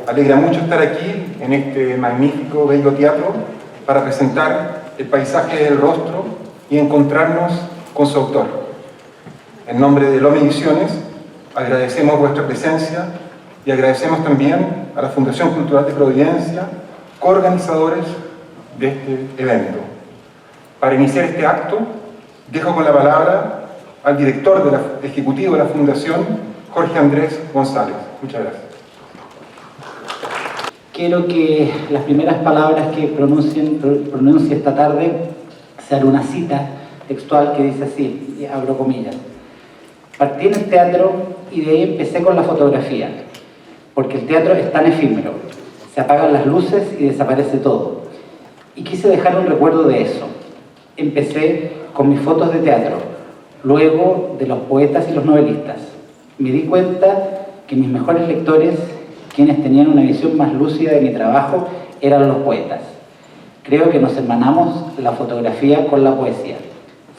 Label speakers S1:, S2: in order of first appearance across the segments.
S1: Alegra mucho estar aquí en este magnífico, bello teatro para presentar el paisaje del rostro y encontrarnos con su autor. En nombre de Lomi Ediciones, agradecemos vuestra presencia y agradecemos también a la Fundación Cultural de Providencia, coorganizadores de este evento. Para iniciar este acto, dejo con la palabra al director ejecutivo de la Fundación, Jorge Andrés González. Muchas gracias.
S2: Quiero que las primeras palabras que pronuncie esta tarde sean una cita textual que dice así, y abro comillas: partí en el teatro y de ahí empecé con la fotografía, porque el teatro es tan efímero, se apagan las luces y desaparece todo. Y quise dejar un recuerdo de eso. Empecé con mis fotos de teatro, luego de los poetas y los novelistas. Me di cuenta que mis mejores lectores, quienes tenían una visión más lúcida de mi trabajo, eran los poetas. Creo que nos hermanamos la fotografía con la poesía.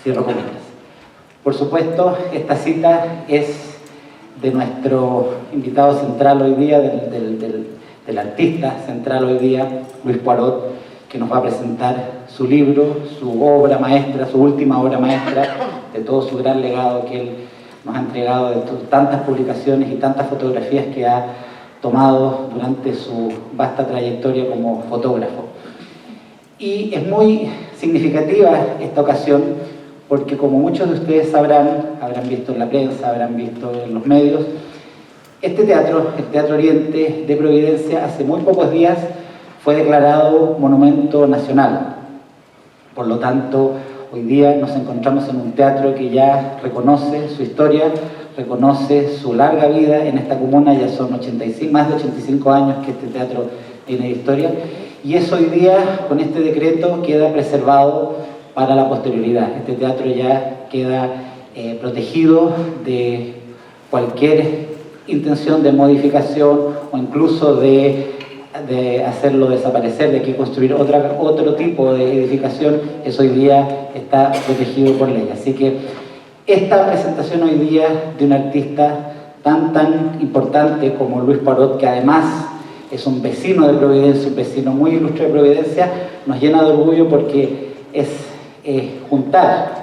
S2: Cierro comillas. Por supuesto, esta cita es de nuestro invitado central hoy día, del artista central hoy día, Luis Poirot, que nos va a presentar su libro, su obra maestra, su última obra maestra, de todo su gran legado que él nos ha entregado, de tantas publicaciones y tantas fotografías que ha tomado durante su vasta trayectoria como fotógrafo. Y es muy significativa esta ocasión porque, como muchos de ustedes habrán visto en la prensa, habrán visto en los medios, este teatro, el Teatro Oriente de Providencia, hace muy pocos días fue declarado Monumento Nacional. Por lo tanto, hoy día nos encontramos en un teatro que ya reconoce su historia, reconoce su larga vida en esta comuna. Ya son más de 85 años que este teatro tiene de historia, y eso hoy día, con este decreto, queda preservado para la posterioridad. Este teatro ya queda protegido de cualquier intención de modificación o incluso de hacerlo desaparecer, de que construir otro tipo de edificación. Eso hoy día está protegido por ley. Así que esta presentación hoy día de un artista tan importante como Luis Poirot, que además es un vecino de Providencia, un vecino muy ilustre de Providencia, nos llena de orgullo porque es juntar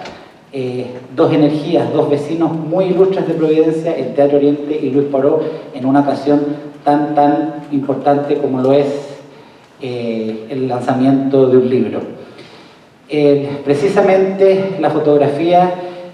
S2: dos energías, dos vecinos muy ilustres de Providencia, el Teatro Oriente y Luis Poirot, en una ocasión tan importante como lo es el lanzamiento de un libro. Precisamente la fotografía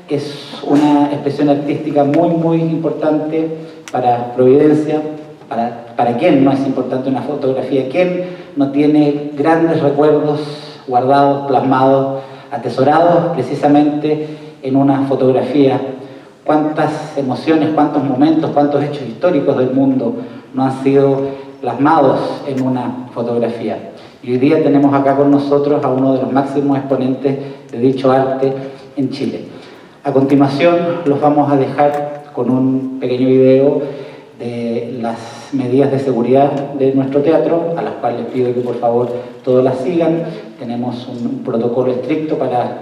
S2: es una expresión artística muy importante para Providencia. Para quien no es importante una fotografía, quien no tiene grandes recuerdos guardados, plasmados, atesorados precisamente en una fotografía. Cuántas emociones, cuántos momentos, cuántos hechos históricos del mundo no han sido plasmados en una fotografía. Y hoy día tenemos acá con nosotros a uno de los máximos exponentes de dicho arte en Chile. A continuación los vamos a dejar con un pequeño video de las medidas de seguridad de nuestro teatro, a las cuales les pido que por favor todos las sigan. Tenemos un protocolo estricto para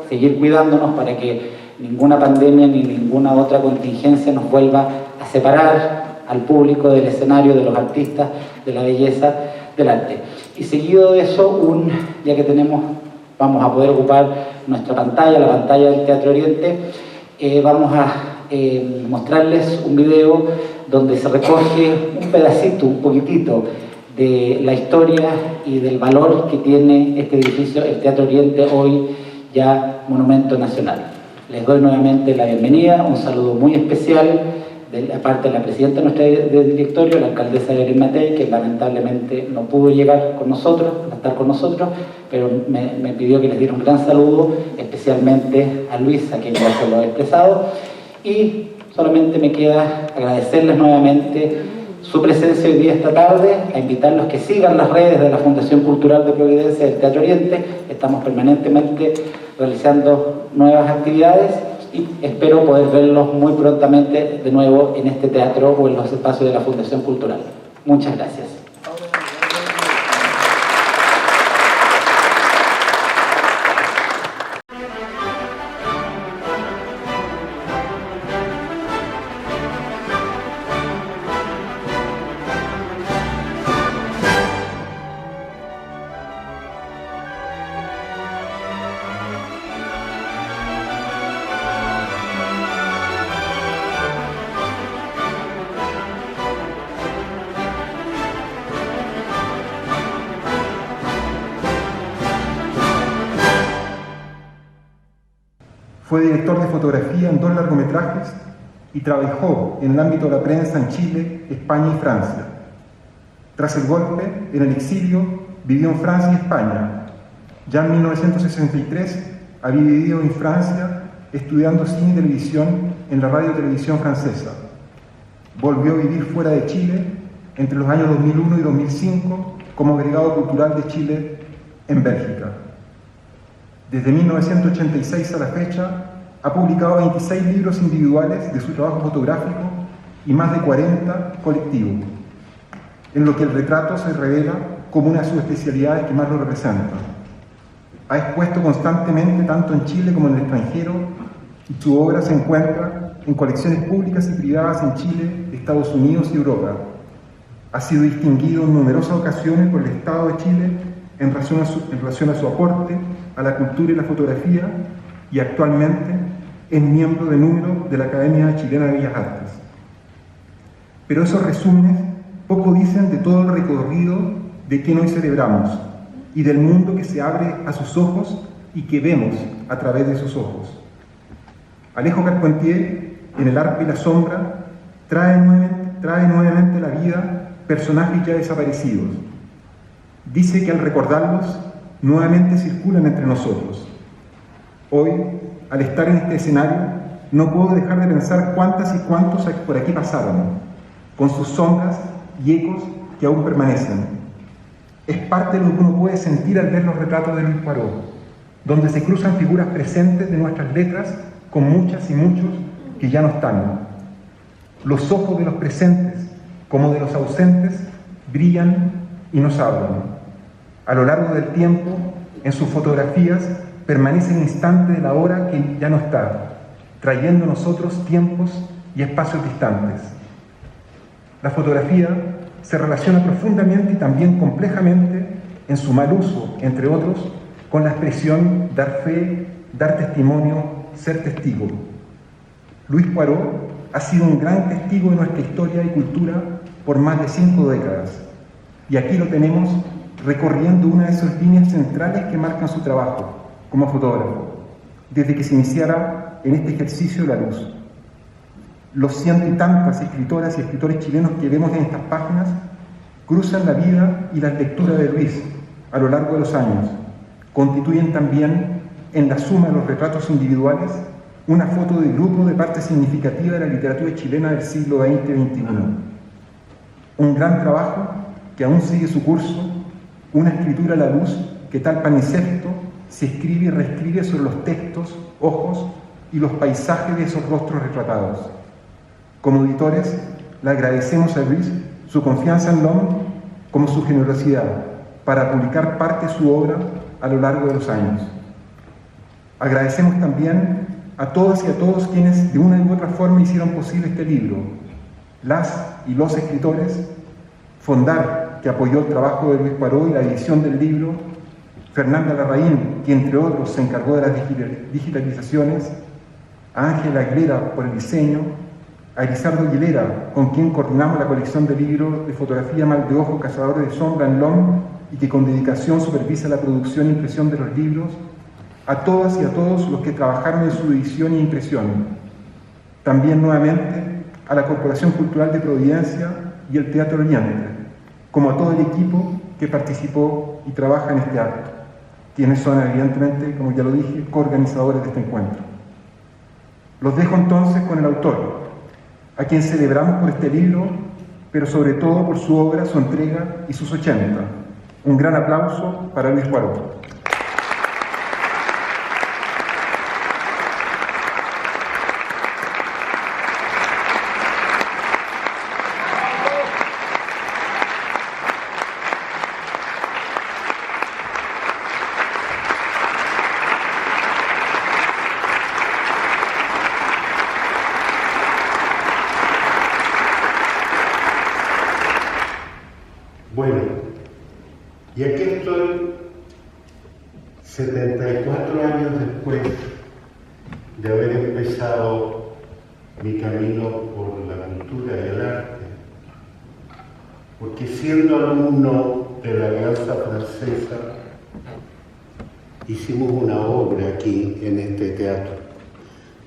S2: seguir cuidándonos, para que ninguna pandemia ni ninguna otra contingencia nos vuelva a separar al público del escenario, de los artistas, de la belleza del arte. Y seguido de eso, ya que vamos a poder ocupar nuestra pantalla, la pantalla del Teatro Oriente, vamos a mostrarles un video donde se recoge un pedacito, un poquitito, de la historia y del valor que tiene este edificio, el Teatro Oriente, hoy ya Monumento Nacional. Les doy nuevamente la bienvenida, un saludo muy especial de la parte de la presidenta de nuestro directorio, la alcaldesa Evelyn Matei, que lamentablemente no pudo estar con nosotros, pero me pidió que les diera un gran saludo, especialmente a Luis, a quien ya se lo he expresado, y solamente me queda agradecerles nuevamente su presencia hoy día, esta tarde, a invitarlos que sigan las redes de la Fundación Cultural de Providencia del Teatro Oriente. Estamos permanentemente realizando nuevas actividades y espero poder verlos muy prontamente de nuevo en este teatro o en los espacios de la Fundación Cultural. Muchas gracias.
S1: Fue director de fotografía en 2 largometrajes y trabajó en el ámbito de la prensa en Chile, España y Francia. Tras el golpe, en el exilio, vivió en Francia y España. Ya en 1963 había vivido en Francia estudiando cine y televisión en la radio y televisión francesa. Volvió a vivir fuera de Chile entre los años 2001 y 2005 como agregado cultural de Chile en Bélgica. Desde 1986 a la fecha, ha publicado 26 libros individuales de su trabajo fotográfico y más de 40 colectivos, en lo que el retrato se revela como una de sus especialidades que más lo representa. Ha expuesto constantemente tanto en Chile como en el extranjero y su obra se encuentra en colecciones públicas y privadas en Chile, Estados Unidos y Europa. Ha sido distinguido en numerosas ocasiones por el Estado de Chile en relación a su aporte a la cultura y la fotografía, y actualmente es miembro de número de la Academia Chilena de Bellas Artes. Pero esos resúmenes poco dicen de todo el recorrido de quien hoy celebramos y del mundo que se abre a sus ojos y que vemos a través de sus ojos. Alejo Carpentier, en El arpa y la sombra, trae nuevamente a la vida personajes ya desaparecidos. Dice que al recordarlos, nuevamente circulan entre nosotros. Hoy, al estar en este escenario, no puedo dejar de pensar cuántas y cuántos por aquí pasaron, con sus sombras y ecos que aún permanecen. Es parte de lo que uno puede sentir al ver los retratos de Luis Poirot, donde se cruzan figuras presentes de nuestras letras con muchas y muchos que ya no están. Los ojos de los presentes, como de los ausentes, brillan y nos hablan. A lo largo del tiempo, en sus fotografías, permanece un instante de la hora que ya no está, trayendo a nosotros tiempos y espacios distantes. La fotografía se relaciona profundamente y también complejamente en su mal uso, entre otros, con la expresión dar fe, dar testimonio, ser testigo. Luis Poirot ha sido un gran testigo de nuestra historia y cultura por más de 5 décadas, y aquí lo tenemos recorriendo una de esas líneas centrales que marcan su trabajo como fotógrafo, desde que se iniciara en este ejercicio de la luz. Los cientos y tantas escritoras y escritores chilenos que vemos en estas páginas cruzan la vida y la lectura de Luis a lo largo de los años. Constituyen también, en la suma de los retratos individuales, una foto de grupo de parte significativa de la literatura chilena del siglo XX-XXI. Un gran trabajo que aún sigue su curso, una escritura a la luz que tal panicefto se escribe y reescribe sobre los textos, ojos y los paisajes de esos rostros retratados. Como editores, le agradecemos a Luis su confianza en LOM como su generosidad para publicar parte de su obra a lo largo de los años. Agradecemos también a todas y a todos quienes de una u otra forma hicieron posible este libro, las y los escritores, Fondar, que apoyó el trabajo de Luis Poirot y la edición del libro, Fernanda Larraín, que entre otros se encargó de las digitalizaciones, a Ángela Aguilera por el diseño, a Elisardo Aguilera, con quien coordinamos la colección de libros de fotografía Mal de Ojo, Cazadores de Sombra en LOM, y que con dedicación supervisa la producción e impresión de los libros, a todas y a todos los que trabajaron en su edición e impresión. También nuevamente a la Corporación Cultural de Providencia y el Teatro Oriente, como a todo el equipo que participó y trabaja en este acto, quienes son evidentemente, como ya lo dije, coorganizadores de este encuentro. Los dejo entonces con el autor, a quien celebramos por este libro, pero sobre todo por su obra, su entrega y sus 80. Un gran aplauso para Luis Poirot.
S3: Bueno, y aquí estoy 74 años después de haber empezado mi camino por la cultura y el arte, porque siendo alumno de la Alianza Francesa hicimos una obra aquí en este teatro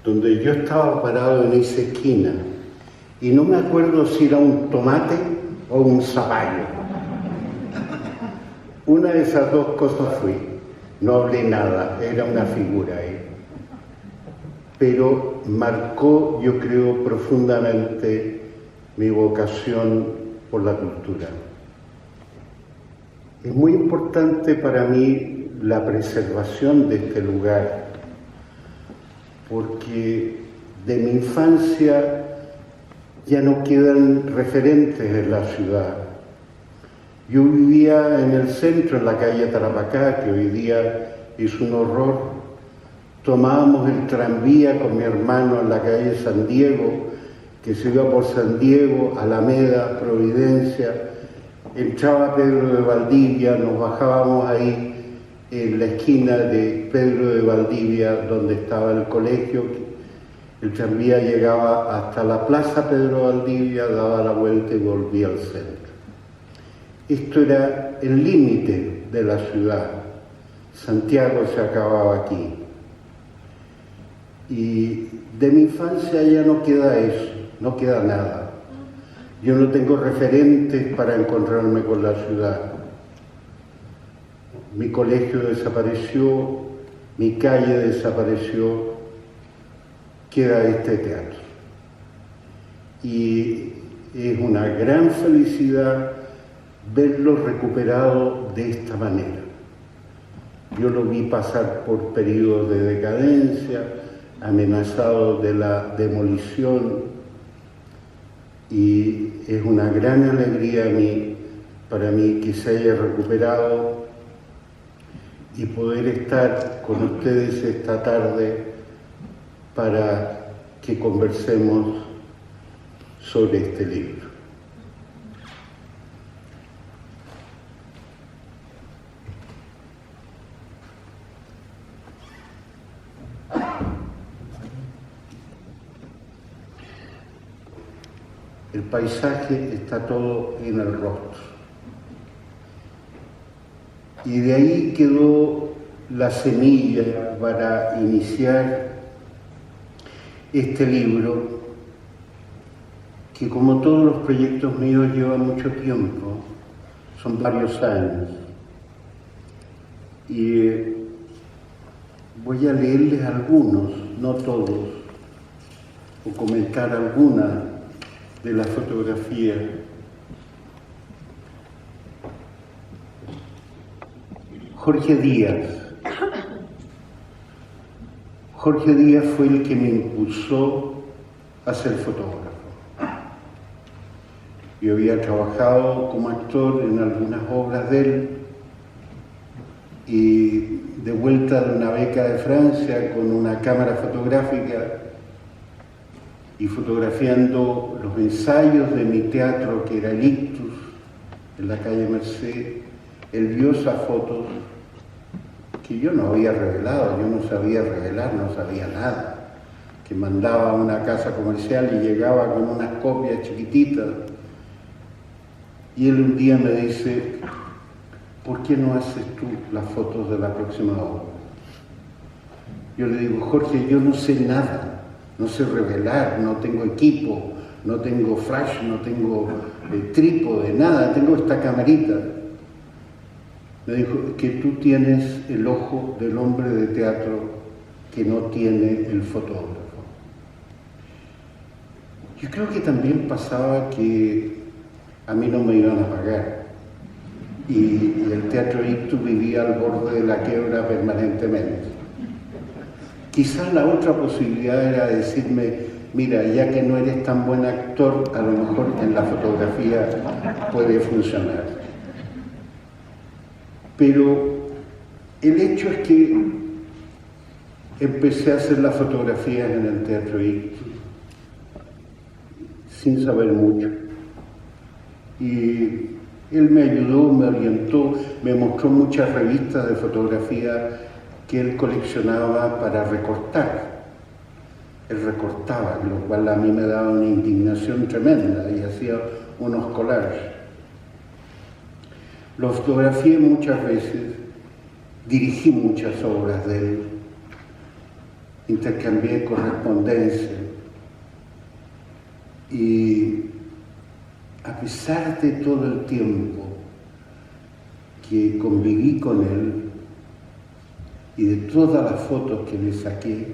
S3: donde yo estaba parado en esa esquina y no me acuerdo si era un tomate o un zapallo. Una de esas dos cosas fui. No hablé nada, era una figura ahí. Pero marcó, yo creo, profundamente mi vocación por la cultura. Es muy importante para mí la preservación de este lugar, porque de mi infancia ya no quedan referentes en la ciudad. Yo vivía en el centro, en la calle Tarapacá, que hoy día es un horror. Tomábamos el tranvía con mi hermano en la calle San Diego, que se iba por San Diego, Alameda, Providencia, entraba Pedro de Valdivia, nos bajábamos ahí en la esquina de Pedro de Valdivia, donde estaba el colegio. El tranvía llegaba hasta la plaza Pedro de Valdivia, daba la vuelta y volvía al centro. Esto era el límite de la ciudad. Santiago se acababa aquí. Y de mi infancia ya no queda eso, no queda nada. Yo no tengo referentes para encontrarme con la ciudad. Mi colegio desapareció, mi calle desapareció, queda este teatro. Y es una gran felicidad verlo recuperado de esta manera. Yo lo vi pasar por periodos de decadencia, amenazado de la demolición, y es una gran alegría para mí que se haya recuperado y poder estar con ustedes esta tarde para que conversemos sobre este libro. El paisaje está todo en el rostro. Y de ahí quedó la semilla para iniciar este libro, que como todos los proyectos míos lleva mucho tiempo, son varios años. Y voy a leerles algunos, no todos, o comentar alguna de la fotografía. Jorge Díaz. Jorge Díaz fue el que me impulsó a ser fotógrafo. Yo había trabajado como actor en algunas obras de él y de vuelta de una beca de Francia con una cámara fotográfica y fotografiando los ensayos de mi teatro, que era el Ictus, en la calle Merced, él vio esas fotos que yo no había revelado, yo no sabía revelar, no sabía nada, que mandaba a una casa comercial y llegaba con unas copias chiquititas. Y él un día me dice, ¿por qué no haces tú las fotos de la próxima obra? Yo le digo, Jorge, yo no sé nada. No sé revelar, no tengo equipo, no tengo flash, no tengo trípode, nada, tengo esta camarita. Me dijo que tú tienes el ojo del hombre de teatro que no tiene el fotógrafo. Yo creo que también pasaba que a mí no me iban a pagar y el Teatro Ictus vivía al borde de la quiebra permanentemente. Quizás la otra posibilidad era decirme, mira, ya que no eres tan buen actor, a lo mejor en la fotografía puede funcionar. Pero el hecho es que empecé a hacer las fotografías en el Teatro Ictus sin saber mucho. Y él me ayudó, me orientó, me mostró muchas revistas de fotografía que él coleccionaba para recortar. Él recortaba, lo cual a mí me daba una indignación tremenda y hacía unos collages. Lo fotografié muchas veces, dirigí muchas obras de él intercambié correspondencia y a pesar de todo el tiempo que conviví con él y de todas las fotos que le saqué,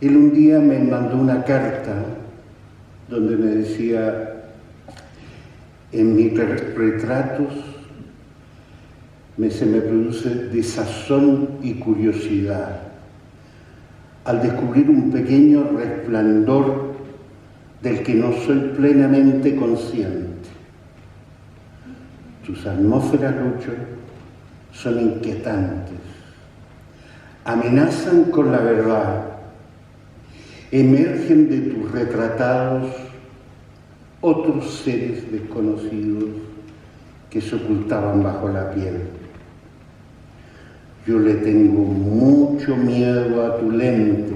S3: él un día me mandó una carta donde me decía: en mis retratos se me produce desazón y curiosidad al descubrir un pequeño resplandor del que no soy plenamente consciente. Tus atmósferas, Lucho, son inquietantes, amenazan con la verdad, emergen de tus retratados otros seres desconocidos que se ocultaban bajo la piel. Yo le tengo mucho miedo a tu lente,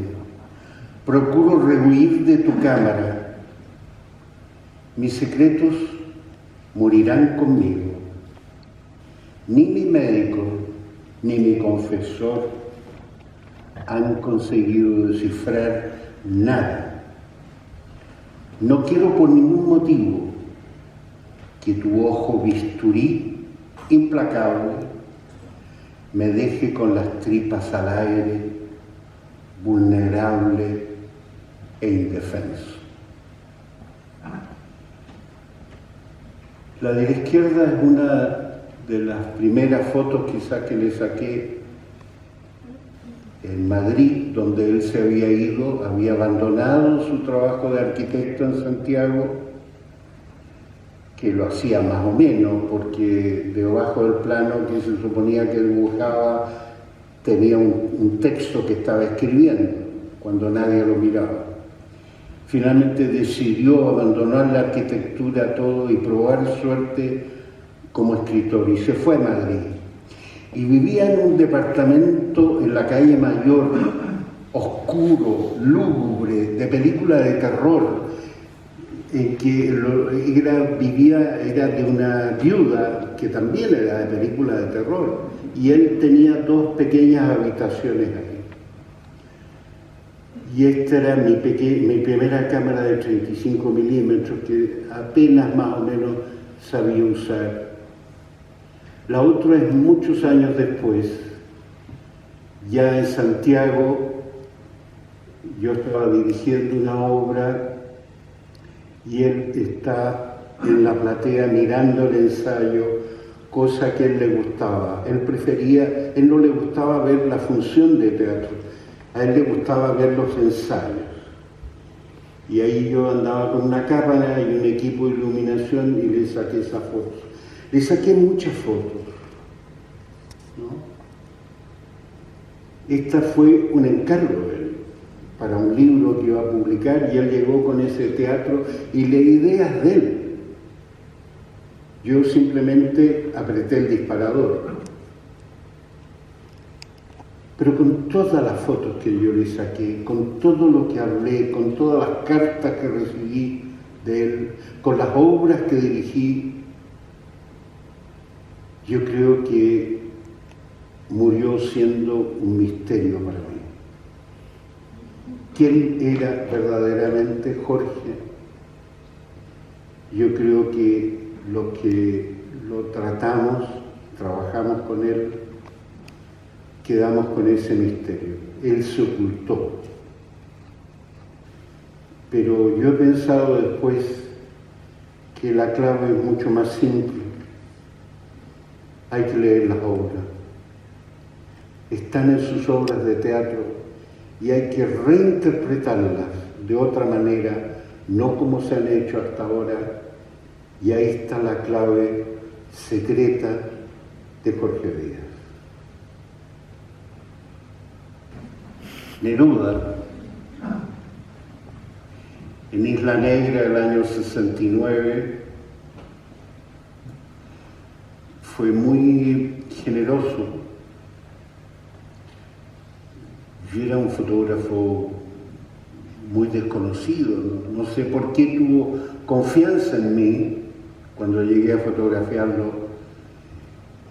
S3: procuro rehuir de tu cámara. Mis secretos morirán conmigo. Ni mi médico ni mi confesor han conseguido descifrar nada. No quiero por ningún motivo que tu ojo bisturí implacable me deje con las tripas al aire, vulnerable e indefenso. La de la izquierda es una de las primeras fotos quizás que le saqué en Madrid, donde él se había ido, había abandonado su trabajo de arquitecto en Santiago, que lo hacía más o menos, porque debajo del plano que se suponía que dibujaba tenía un texto que estaba escribiendo, cuando nadie lo miraba. Finalmente decidió abandonar la arquitectura todo y probar suerte como escritor, y se fue a Madrid. Y vivía en un departamento en la calle Mayor, oscuro, lúgubre, de película de terror, en que era de una viuda que también era de película de terror, y él tenía dos pequeñas habitaciones ahí. Y esta era mi primera cámara de 35 milímetros que apenas más o menos sabía usar. La otra es muchos años después, ya en Santiago. Yo estaba dirigiendo una obra y él está en la platea mirando el ensayo, cosa que a él le gustaba. Él no le gustaba ver la función de teatro, a él le gustaba ver los ensayos. Y ahí yo andaba con una cámara y un equipo de iluminación y le saqué esa foto. Le saqué muchas fotos, ¿no? Esta fue un encargo de él para un libro que iba a publicar, y él llegó con ese teatro y la idea es de él. Yo simplemente apreté el disparador. Pero con todas las fotos que yo le saqué, con todo lo que hablé, con todas las cartas que recibí de él, con las obras que dirigí, yo creo que murió siendo un misterio para mí. ¿Quién era verdaderamente Jorge? Yo creo que lo trabajamos con él, quedamos con ese misterio. Él se ocultó. Pero yo he pensado después que la clave es mucho más simple. Hay que leer las obras. Están en sus obras de teatro y hay que reinterpretarlas de otra manera, no como se han hecho hasta ahora. Y ahí está la clave secreta de Jorge Díaz. Neruda, en Isla Negra del año 69, fue muy generoso. Yo era un fotógrafo muy desconocido, no sé por qué tuvo confianza en mí cuando llegué a fotografiarlo,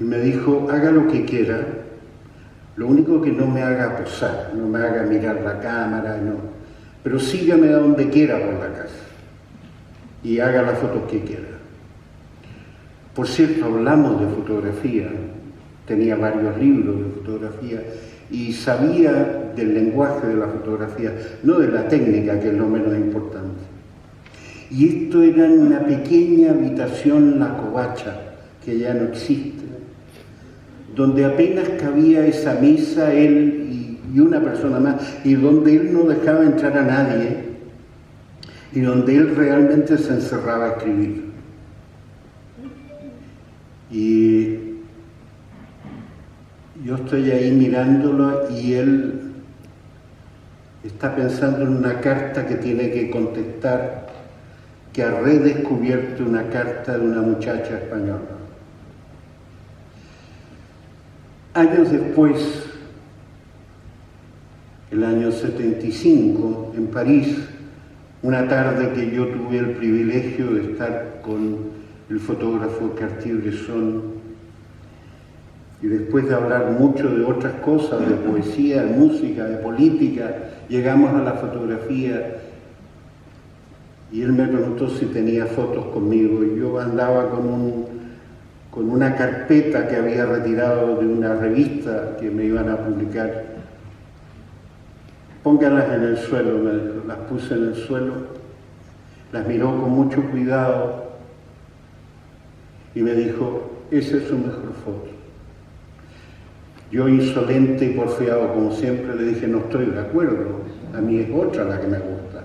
S3: y me dijo: haga lo que quiera, Lo único que no me haga posar, no me haga mirar la cámara, no. Pero sígame a donde quiera por la casa y haga las fotos que quiera. Por cierto, hablamos de fotografía, tenía varios libros de fotografía y sabía del lenguaje de la fotografía, no de la técnica, que es lo menos importante. Y esto era en una pequeña habitación, La Covacha, que ya no existe, donde apenas cabía esa mesa, él y una persona más, y donde él no dejaba entrar a nadie, y donde él realmente se encerraba a escribir. Y yo estoy ahí mirándolo y él está pensando en una carta que tiene que contestar, que ha redescubierto una carta de una muchacha española. Años después, el año 75, en París, una tarde que yo tuve el privilegio de estar con el fotógrafo Cartier-Bresson, y después de hablar mucho de otras cosas, de poesía, de música, de política, llegamos a la fotografía y él me preguntó si tenía fotos conmigo y yo andaba con una carpeta que había retirado de una revista que me iban a publicar. Pónganlas en el suelo, me dijo. Las puse en el suelo, las miró con mucho cuidado y me dijo, esa es su mejor foto. Yo, insolente y porfiado como siempre, le dije, no estoy de acuerdo, a mí es otra la que me gusta.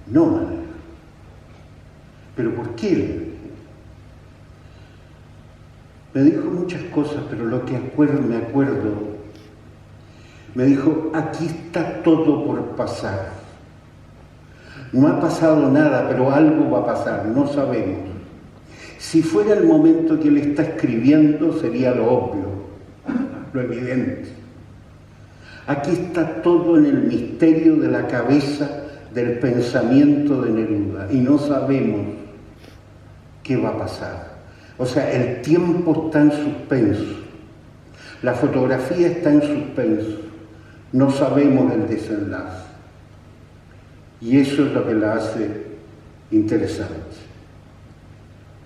S3: No, me dijo. ¿Pero por qué? Me dijo muchas cosas, pero lo que me acuerdo, me dijo, aquí está todo por pasar. No ha pasado nada, pero algo va a pasar, no sabemos. Si fuera el momento que él está escribiendo, sería lo obvio, lo evidente. Aquí está todo en el misterio de la cabeza, del pensamiento de Neruda, y no sabemos qué va a pasar. O sea, el tiempo está en suspenso, la fotografía está en suspenso, no sabemos el desenlace. Y eso es lo que la hace interesante.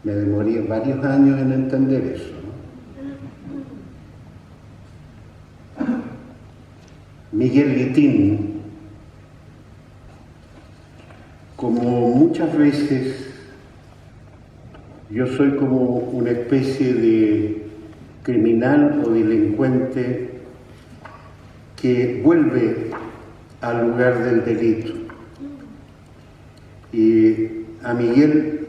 S3: Me demoré varios años en entender eso, ¿no? Miguel Litín, como muchas veces yo soy como una especie de criminal o delincuente que vuelve al lugar del delito. Y a Miguel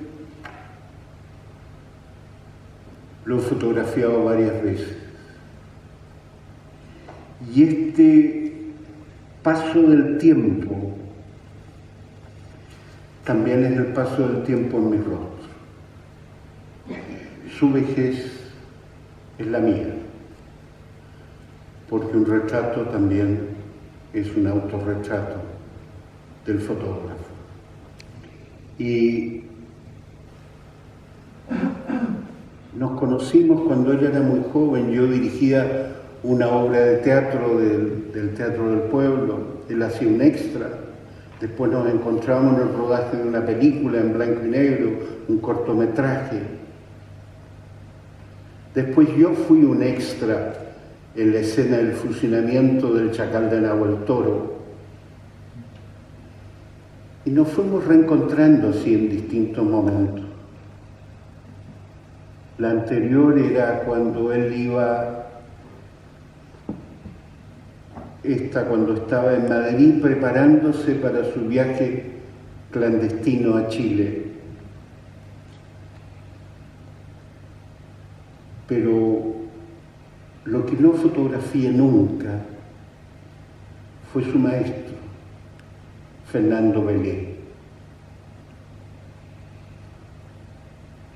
S3: lo he fotografiado varias veces. Y este paso del tiempo también es el paso del tiempo en mi rostro. Su vejez es la mía, porque un retrato también es un autorretrato del fotógrafo. Y nos conocimos cuando él era muy joven. Yo dirigía una obra de teatro del Teatro del Pueblo, él hacía un extra. Después nos encontramos en el rodaje de una película en blanco y negro, un cortometraje. Después yo fui un extra en la escena del fusilamiento del Chacal de Nahuel Toro. Y nos fuimos reencontrando así en distintos momentos. La anterior era cuando él iba, cuando estaba en Madrid preparándose para su viaje clandestino a Chile. Pero lo que no fotografié nunca fue su maestro, Fernando Belé.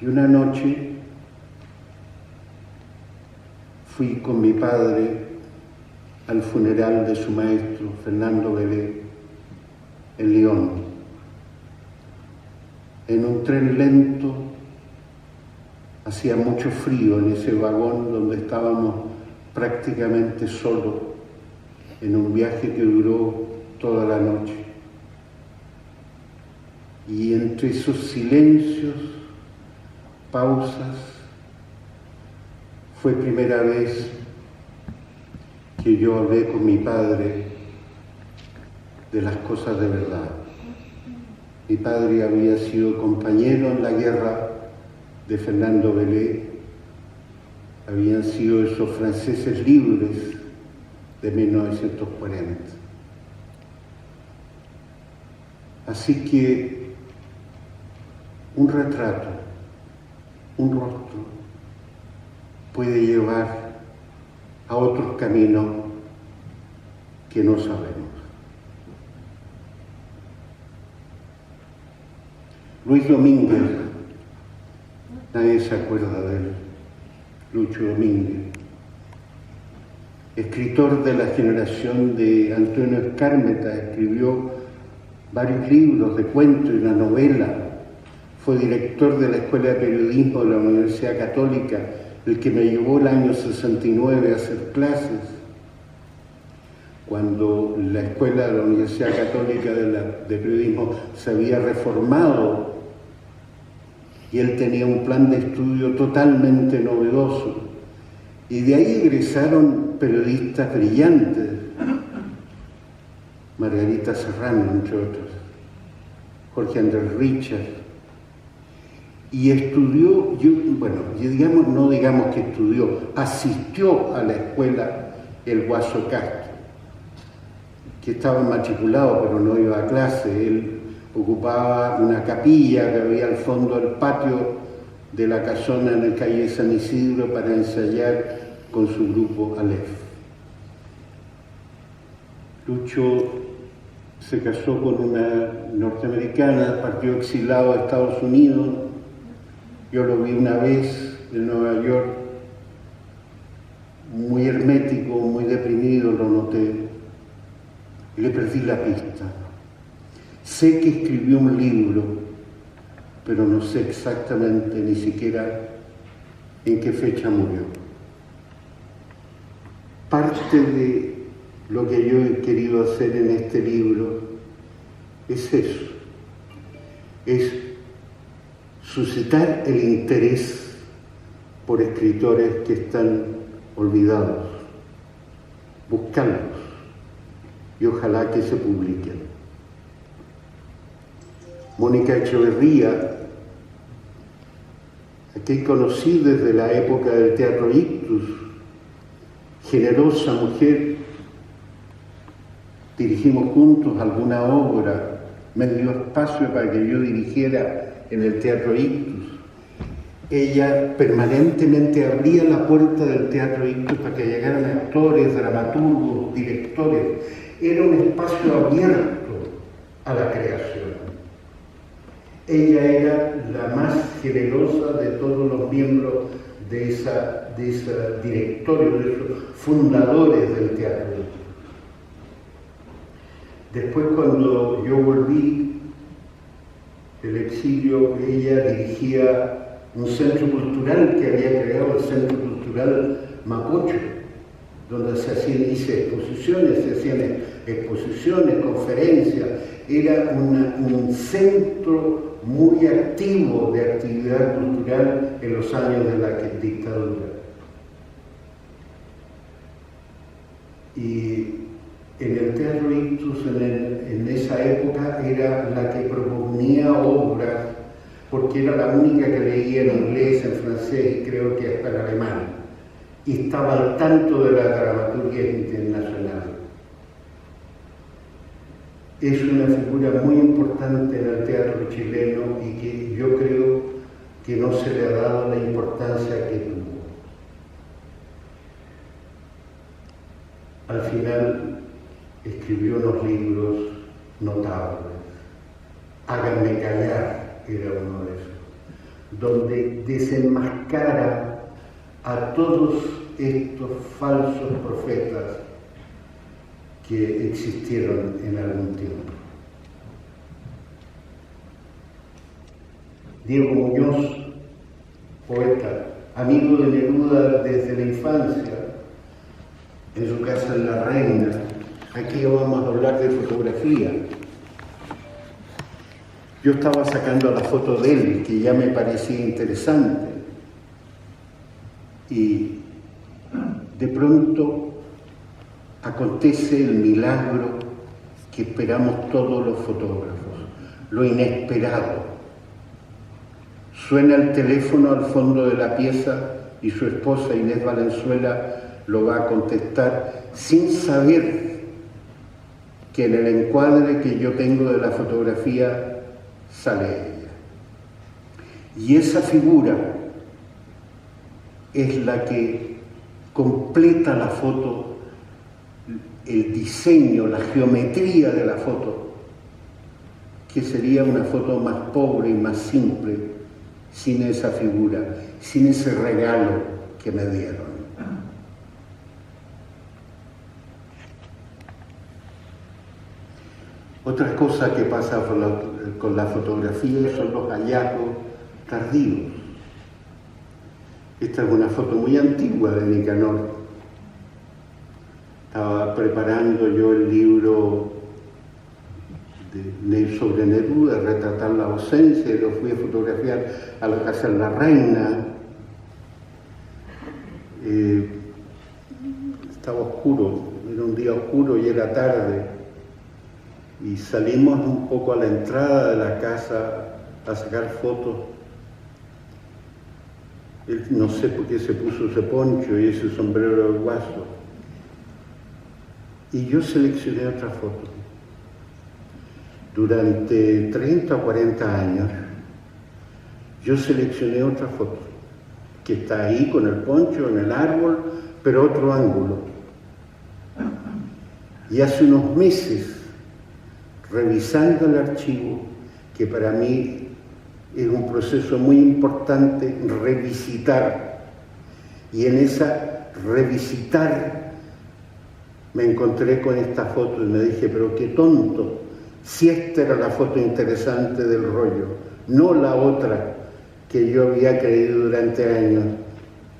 S3: Y una noche fui con mi padre al funeral de su maestro, Fernando Belé, en Lyon. En un tren lento, hacía mucho frío en ese vagón donde estábamos prácticamente solo en un viaje que duró toda la noche. Y entre esos silencios, pausas, fue primera vez que yo hablé con mi padre de las cosas de verdad. Mi padre había sido compañero en la guerra de Fernando Belé, habían sido esos franceses libres de 1940. Así que un retrato, un rostro, puede llevar a otros caminos que no sabemos. Luis Domínguez, nadie se acuerda de él, Lucho Domínguez, escritor de la generación de Antonio Escármeta, escribió varios libros de cuentos y una novela, fue director de la Escuela de Periodismo de la Universidad Católica, el que me llevó el año 69 a hacer clases, cuando la Escuela de la Universidad Católica de Periodismo se había reformado y él tenía un plan de estudio totalmente novedoso. Y de ahí egresaron periodistas brillantes, Margarita Serrano, entre otros, Jorge Andrés Richard, y estudió, no digamos que estudió, asistió a la escuela El Guaso Castro, que estaba matriculado pero no iba a clase. Él ocupaba una capilla que había al fondo del patio de la casona en la calle San Isidro para ensayar con su grupo Aleph. Lucho se casó con una norteamericana, partió exilado a Estados Unidos. Yo lo vi una vez en Nueva York, muy hermético, muy deprimido, lo noté, y le perdí la pista. Sé que escribió un libro, pero no sé exactamente ni siquiera en qué fecha murió. Parte de lo que yo he querido hacer en este libro es eso, es suscitar el interés por escritores que están olvidados, buscarlos y ojalá que se publiquen. Mónica Echeverría, a quien conocí desde la época del Teatro Ictus, generosa mujer, dirigimos juntos alguna obra, me dio espacio para que yo dirigiera en el Teatro Ictus. Ella permanentemente abría la puerta del Teatro Ictus para que llegaran actores, dramaturgos, directores. Era un espacio abierto a la creación. Ella era la más generosa de todos los miembros de ese directorio, de esos fundadores del Teatro Ictus. Después, cuando yo volví del exilio, ella dirigía un centro cultural que había creado, el Centro Cultural Mapocho, donde se hacían exposiciones, conferencias. Era un centro muy activo de actividad cultural en los años de la dictadura. Y en el Teatro Ictus, en esa época, era la que proponía obras, porque era la única que leía en inglés, en francés y creo que hasta en alemán. Y estaba al tanto de la dramaturgia internacional. Es una figura muy importante en el teatro chileno y que yo creo que no se le ha dado la importancia que tuvo. Al final escribió unos libros notables. Háganme callar era uno de esos, donde desenmascara a todos estos falsos profetas que existieron en algún tiempo. Diego Muñoz, poeta, amigo de Neruda desde la infancia, en su casa en La Reina. Aquí vamos a hablar de fotografía. Yo estaba sacando la foto de él, que ya me parecía interesante. Y de pronto acontece el milagro que esperamos todos los fotógrafos, lo inesperado. Suena el teléfono al fondo de la pieza y su esposa Inés Valenzuela lo va a contestar sin saber que en el encuadre que yo tengo de la fotografía sale ella. Y esa figura es la que completa la foto, el diseño, la geometría de la foto, que sería una foto más pobre y más simple sin esa figura, sin ese regalo que me dieron. Otra cosa que pasa con la fotografía son los hallazgos tardíos. Esta es una foto muy antigua de Nicanor. Estaba preparando yo el libro sobre Neruda, retratar la ausencia, y lo fui a fotografiar a la casa de La Reina. Estaba oscuro, era un día oscuro y era tarde. Y salimos un poco a la entrada de la casa a sacar fotos. Él no sé por qué se puso ese poncho y ese sombrero de guaso. Y yo seleccioné otra foto. Durante 30 o 40 años, yo seleccioné otra foto, que está ahí con el poncho en el árbol, pero otro ángulo. Y hace unos meses, revisando el archivo, que para mí es un proceso muy importante, revisitar. Y en esa revisitar me encontré con esta foto y me dije, pero qué tonto, si esta era la foto interesante del rollo, no la otra que yo había creído durante años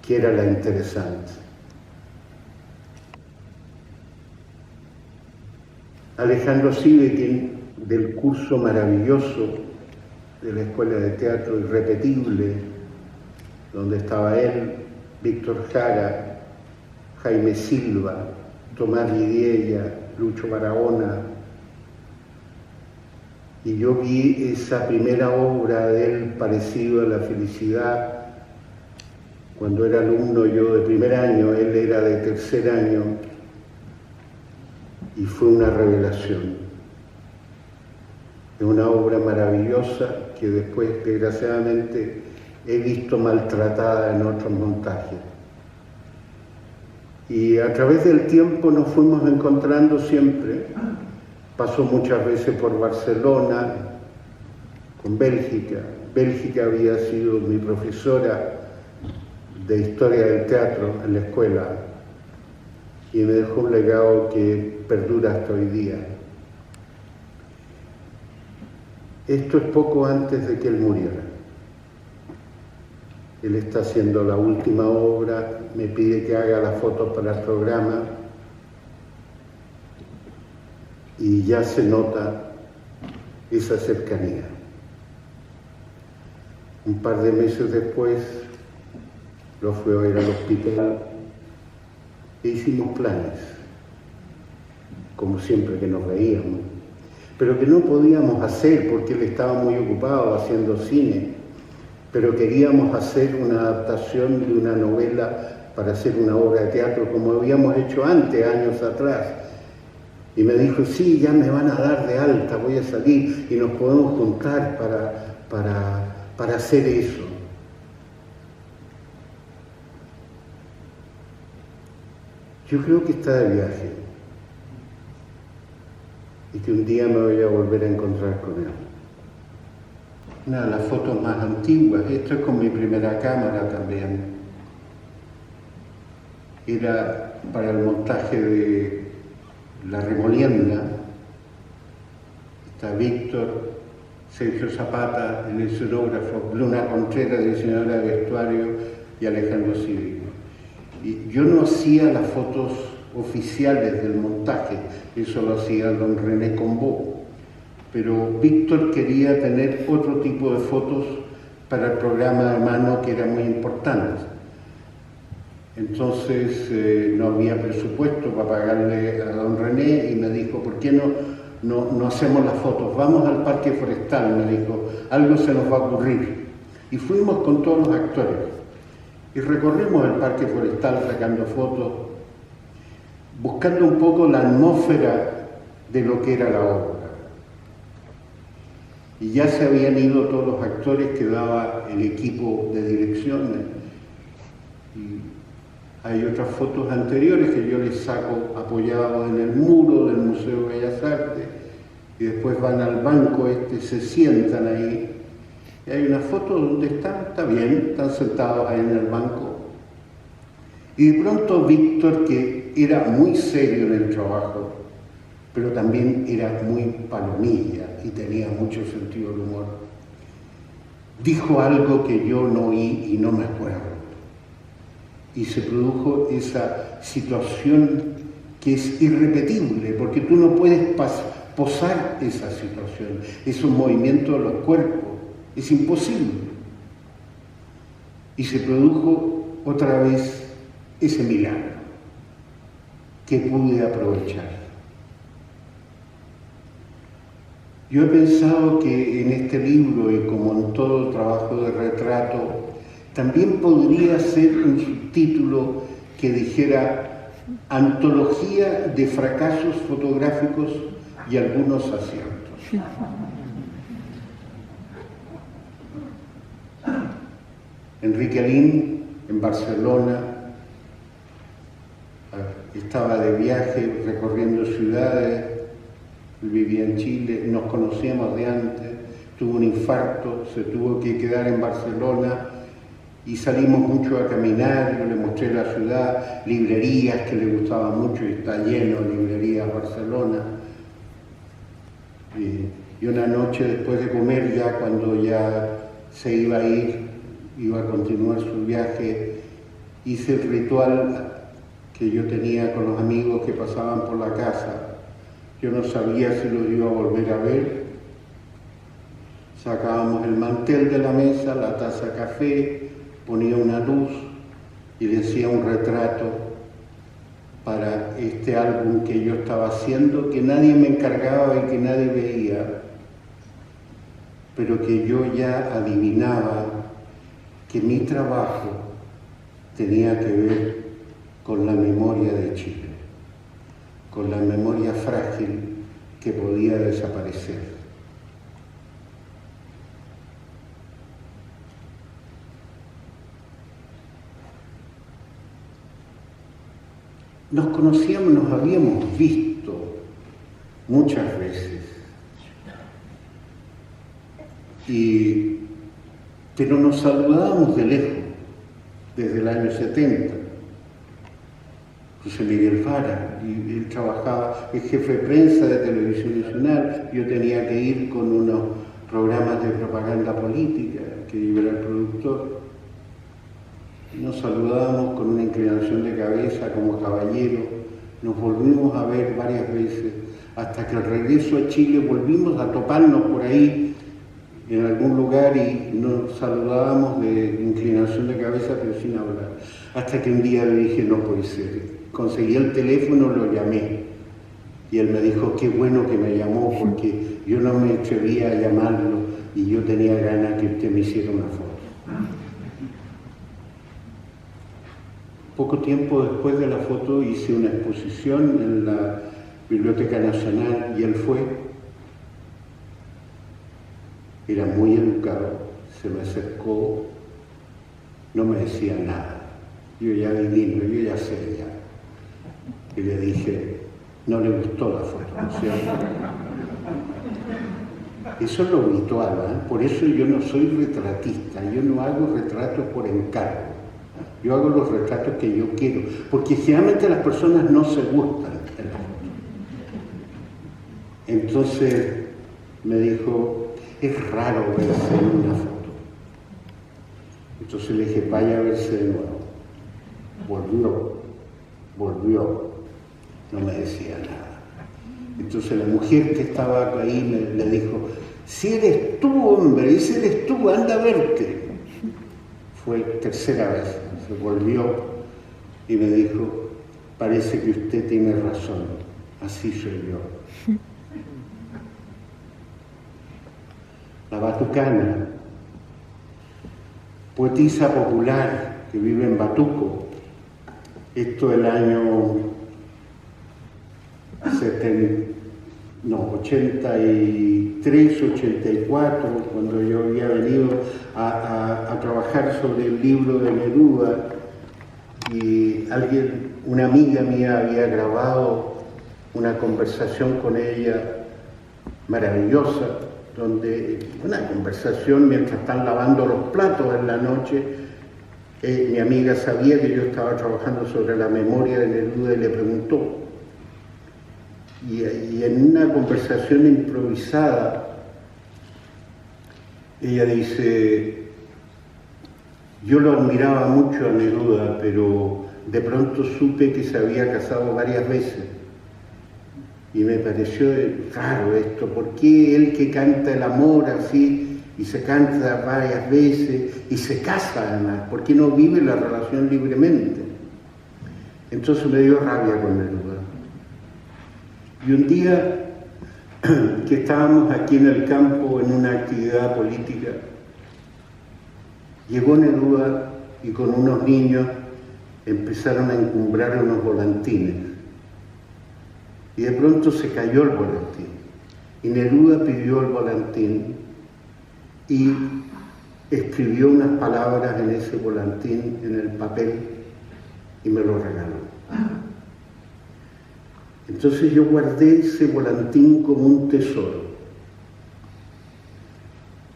S3: que era la interesante. Alejandro Sivekin, del curso maravilloso de la Escuela de Teatro Irrepetible, donde estaba él, Víctor Jara, Jaime Silva, Tomás Lidiella, Lucho Barahona, y yo vi esa primera obra de él, Parecido a la felicidad, cuando era alumno yo de primer año, él era de tercer año, y fue una revelación. Es una obra maravillosa que después, desgraciadamente, he visto maltratada en otros montajes. Y a través del tiempo nos fuimos encontrando siempre. Pasó muchas veces por Barcelona, con Bélgica. Bélgica había sido mi profesora de historia del teatro en la escuela y me dejó un legado que perdura hasta hoy día. Esto es poco antes de que él muriera. Él está haciendo la última obra, me pide que haga las fotos para el programa y ya se nota esa cercanía. Un par de meses después lo fui a ver al hospital e hicimos planes, como siempre que nos veíamos, pero que no podíamos hacer porque él estaba muy ocupado haciendo cine, pero queríamos hacer una adaptación de una novela para hacer una obra de teatro como habíamos hecho antes, años atrás. Y me dijo, sí, ya me van a dar de alta, voy a salir y nos podemos juntar para hacer eso. Yo creo que está de viaje y que un día me voy a volver a encontrar con él. Una de las fotos más antiguas, esto es con mi primera cámara también. Era para el montaje de La Remolienda. Está Víctor, Sergio Zapata, el escenógrafo, Luna Contreras, diseñadora de vestuario, y Alejandro Sivekin. Y yo no hacía las fotos oficiales del montaje, eso lo hacía don René Combó, pero Víctor quería tener otro tipo de fotos para el programa de mano que era muy importante. Entonces no había presupuesto para pagarle a don René y me dijo, ¿por qué no hacemos las fotos? Vamos al Parque Forestal, me dijo, algo se nos va a ocurrir. Y fuimos con todos los actores y recorrimos el Parque Forestal sacando fotos, buscando un poco la atmósfera de lo que era la obra. Y ya se habían ido todos los actores que daba el equipo de dirección. Y hay otras fotos anteriores que yo les saco apoyados en el muro del Museo de Bellas Artes y después van al banco se sientan ahí. Y hay una foto donde está bien, están sentados ahí en el banco. Y de pronto Víctor, que era muy serio en el trabajo, pero también era muy palomilla y tenía mucho sentido del humor, dijo algo que yo no oí y no me acuerdo. Y se produjo esa situación que es irrepetible, porque tú no puedes posar esa situación, es un movimiento de los cuerpos, es imposible. Y se produjo otra vez ese milagro que pude aprovechar. Yo he pensado que en este libro y como en todo trabajo de retrato, también podría ser un subtítulo que dijera Antología de fracasos fotográficos y algunos aciertos. Enrique Alín, en Barcelona, estaba de viaje recorriendo ciudades, vivía en Chile, nos conocíamos de antes, tuvo un infarto, se tuvo que quedar en Barcelona y salimos mucho a caminar, yo le mostré la ciudad, librerías que le gustaban mucho y está lleno de librerías Barcelona. Y una noche después de comer, ya cuando ya se iba a ir, iba a continuar su viaje, hice el ritual que yo tenía con los amigos que pasaban por la casa. Yo no sabía si los iba a volver a ver. Sacábamos el mantel de la mesa, la taza de café, ponía una luz y decía un retrato para este álbum que yo estaba haciendo, que nadie me encargaba y que nadie veía, pero que yo ya adivinaba que mi trabajo tenía que ver con la memoria de Chile, con la memoria frágil que podía desaparecer. Nos conocíamos, nos habíamos visto muchas veces, pero nos saludábamos de lejos, desde el año 70. José Miguel Fara, y él trabajaba, es jefe de prensa de Televisión Nacional, yo tenía que ir con unos programas de propaganda política, que yo era el productor. Nos saludábamos con una inclinación de cabeza como caballero, nos volvimos a ver varias veces, hasta que al regreso a Chile volvimos a toparnos por ahí en algún lugar y nos saludábamos de inclinación de cabeza pero sin hablar. Hasta que un día le dije, no puede ser. Conseguí el teléfono, lo llamé y él me dijo, qué bueno que me llamó porque yo no me atrevía a llamarlo y yo tenía ganas que usted me hiciera una foto. Poco tiempo después de la foto hice una exposición en la Biblioteca Nacional y él fue. Era muy educado, se me acercó, no me decía nada. Yo ya adivino, yo ya sé ya. Y le dije, no le gustó la foto, ¿no es cierto? Eso es lo habitual, ¿eh? Por eso yo no soy retratista, yo no hago retratos por encargo. Yo hago los retratos que yo quiero, porque generalmente las personas no se gustan en la foto. Entonces me dijo, es raro verse en una foto. Entonces le dije, vaya a verse de nuevo. Volvió. no me decía nada. Entonces la mujer que estaba ahí le dijo, si eres tú, hombre, y si eres tú, anda a verte. Fue tercera vez, se volvió y me dijo, parece que usted tiene razón, así soy yo. La Batucana, poetisa popular que vive en Batuco, esto del año 83, 84, cuando yo había venido a trabajar sobre el libro de Neruda, y una amiga mía había grabado una conversación con ella maravillosa, una conversación mientras están lavando los platos en la noche. Mi amiga sabía que yo estaba trabajando sobre la memoria de Neruda y le preguntó. Y en una conversación improvisada, ella dice, yo lo admiraba mucho a Neruda, pero de pronto supe que se había casado varias veces. Y me pareció raro esto, ¿por qué él que canta el amor así, y se canta varias veces, y se casa además? ¿Por qué no vive la relación libremente? Entonces me dio rabia con Neruda. Y un día que estábamos aquí en el campo en una actividad política, llegó Neruda y con unos niños empezaron a encumbrar unos volantines. Y de pronto se cayó el volantín. Y Neruda pidió el volantín y escribió unas palabras en ese volantín, en el papel, y me lo regaló. Entonces yo guardé ese volantín como un tesoro.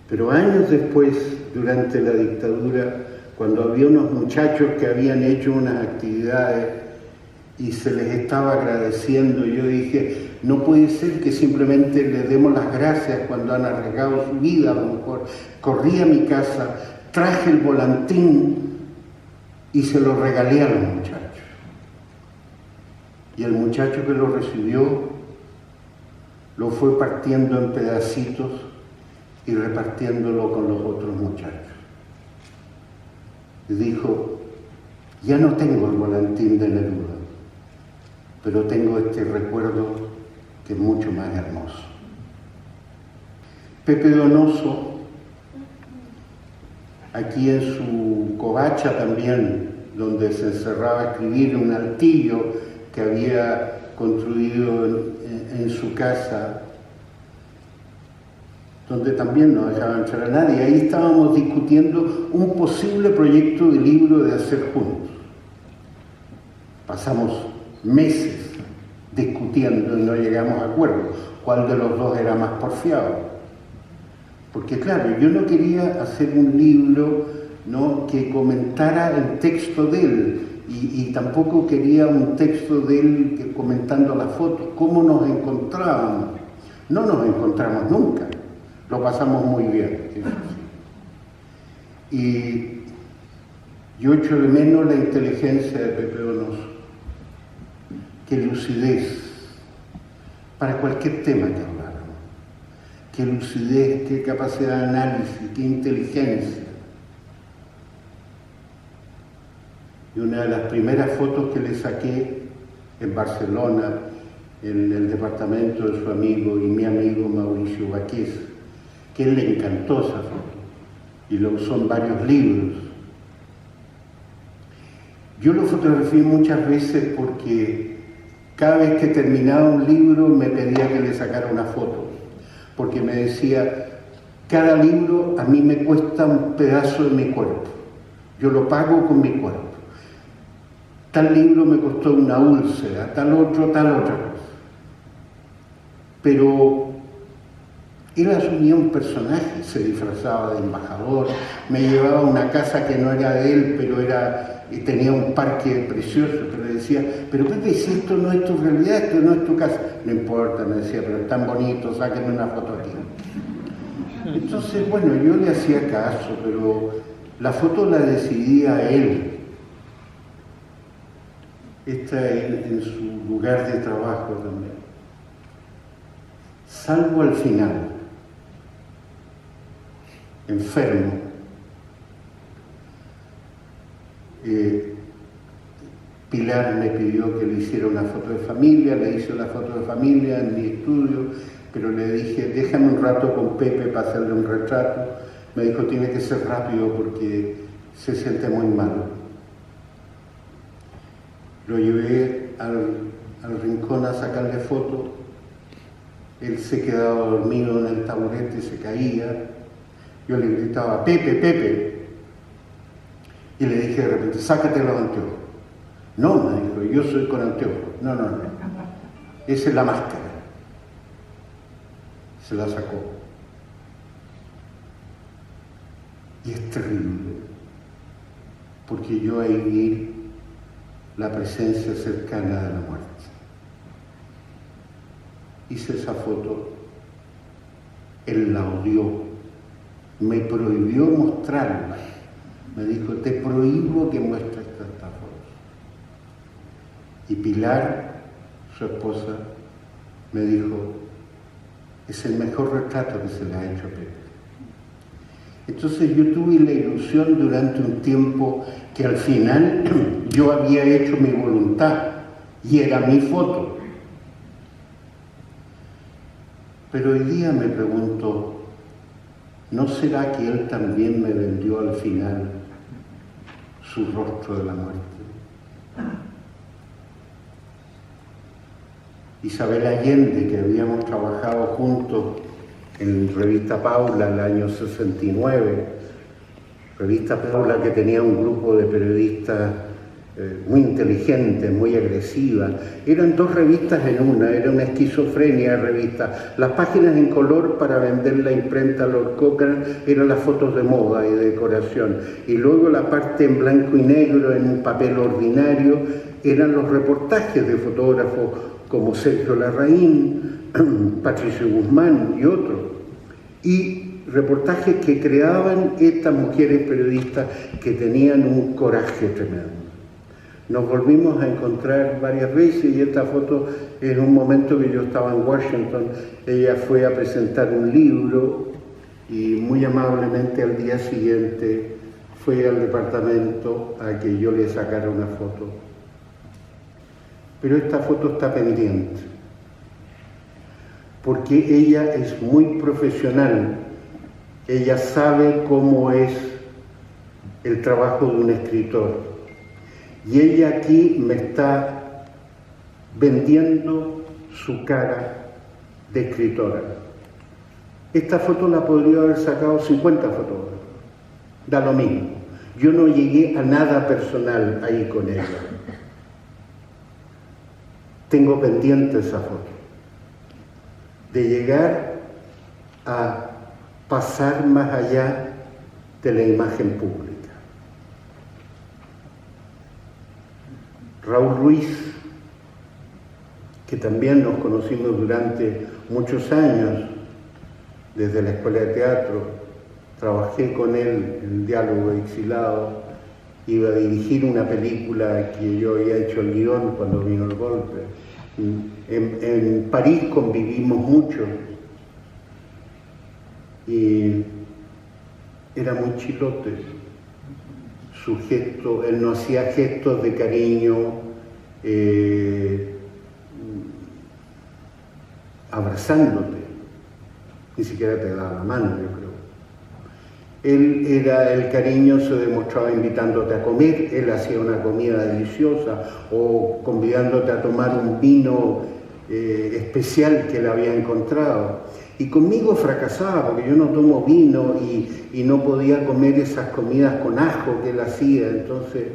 S3: Pero años después, durante la dictadura, cuando había unos muchachos que habían hecho unas actividades y se les estaba agradeciendo, yo dije, no puede ser que simplemente les demos las gracias cuando han arriesgado su vida. A lo mejor corrí a mi casa, traje el volantín y se lo regalé a los muchachos. Y el muchacho que lo recibió lo fue partiendo en pedacitos y repartiéndolo con los otros muchachos. Y dijo, ya no tengo el volantín de Neruda, pero tengo este recuerdo que es mucho más hermoso. Pepe Donoso, aquí en su covacha también, donde se encerraba a escribir, un altillo que había construido en su casa, donde también no dejaba entrar a nadie. Ahí estábamos discutiendo un posible proyecto de libro de hacer juntos. Pasamos meses discutiendo y no llegamos a acuerdo cuál de los dos era más porfiado. Porque claro, yo no quería hacer un libro, ¿no?, que comentara el texto de él, y tampoco quería un texto de él comentando las fotos, cómo nos encontrábamos. No nos encontramos nunca, lo pasamos muy bien, eso sí. Y yo echo de menos la inteligencia de Pepe Donoso, qué lucidez para cualquier tema que habláramos, qué lucidez, qué capacidad de análisis, qué inteligencia. Y una de las primeras fotos que le saqué en Barcelona, en el departamento de su amigo y mi amigo Mauricio Baqués, que a él le encantó esa foto, y lo usó en varios libros. Yo lo fotografié muchas veces porque cada vez que terminaba un libro me pedía que le sacara una foto, porque me decía, cada libro a mí me cuesta un pedazo de mi cuerpo, yo lo pago con mi cuerpo. Tal libro me costó una úlcera, tal otra cosa. Pero él asumía un personaje, se disfrazaba de embajador, me llevaba a una casa que no era de él, pero tenía un parque precioso, pero le decía, pero Pepe, si esto no es tu realidad, esto no es tu casa. No importa, me decía, pero es tan bonito, sáquenme una foto aquí. Entonces, bueno, yo le hacía caso, pero la foto la decidía él. está en su lugar de trabajo también. Salvo al final, enfermo. Pilar me pidió que le hiciera una foto de familia, le hice una foto de familia en mi estudio, pero le dije, déjame un rato con Pepe para hacerle un retrato. Me dijo, tiene que ser rápido porque se siente muy mal. Lo llevé al rincón a sacarle foto. Él se quedaba dormido en el taburete y se caía. Yo le gritaba, Pepe, Pepe. Y le dije de repente, sácate los anteojos. No, me dijo, yo soy con anteojos. No, no, no. Esa es la máscara. Se la sacó. Y es terrible, porque yo ahí vi la presencia cercana de la muerte. Hice esa foto, él la odió, me prohibió mostrarla. Me dijo, te prohíbo que muestres estas fotos. Y Pilar, su esposa, me dijo, es el mejor retrato que se le ha hecho a Pepe. Entonces yo tuve la ilusión durante un tiempo que al final yo había hecho mi voluntad y era mi foto. Pero hoy día me pregunto, ¿no será que él también me vendió al final su rostro de la muerte? Isabel Allende, que habíamos trabajado juntos en Revista Paula el año 69, Revista Paula que tenía un grupo de periodistas muy inteligentes, muy agresivas. Eran dos revistas en una, era una esquizofrenia de revista. Las páginas en color para vender la imprenta Lord Cochrane eran las fotos de moda y de decoración. Y luego la parte en blanco y negro, en un papel ordinario, eran los reportajes de fotógrafos como Sergio Larraín, Patricio Guzmán y otros. Y reportajes que creaban estas mujeres periodistas que tenían un coraje tremendo. Nos volvimos a encontrar varias veces y esta foto es un momento que yo estaba en Washington. Ella fue a presentar un libro y muy amablemente al día siguiente fue al departamento a que yo le sacara una foto. Pero esta foto está pendiente, porque ella es muy profesional, ella sabe cómo es el trabajo de un escritor, y ella aquí me está vendiendo su cara de escritora. Esta foto la podría haber sacado 50 fotógrafos, da lo mismo. Yo no llegué a nada personal ahí con ella. Tengo pendiente esa foto, de llegar a pasar más allá de la imagen pública. Raúl Ruiz, que también nos conocimos durante muchos años, desde la Escuela de Teatro, trabajé con él en Diálogo Exilado, iba a dirigir una película que yo había hecho el guión cuando vino el golpe. En París convivimos mucho y era muy chilote su gesto, él no hacía gestos de cariño, abrazándote, ni siquiera te daba la mano, yo creo. Él era, el cariño se demostraba invitándote a comer, él hacía una comida deliciosa o convidándote a tomar un vino especial que él había encontrado. Y conmigo fracasaba porque yo no tomo vino y no podía comer esas comidas con ajo que él hacía. Entonces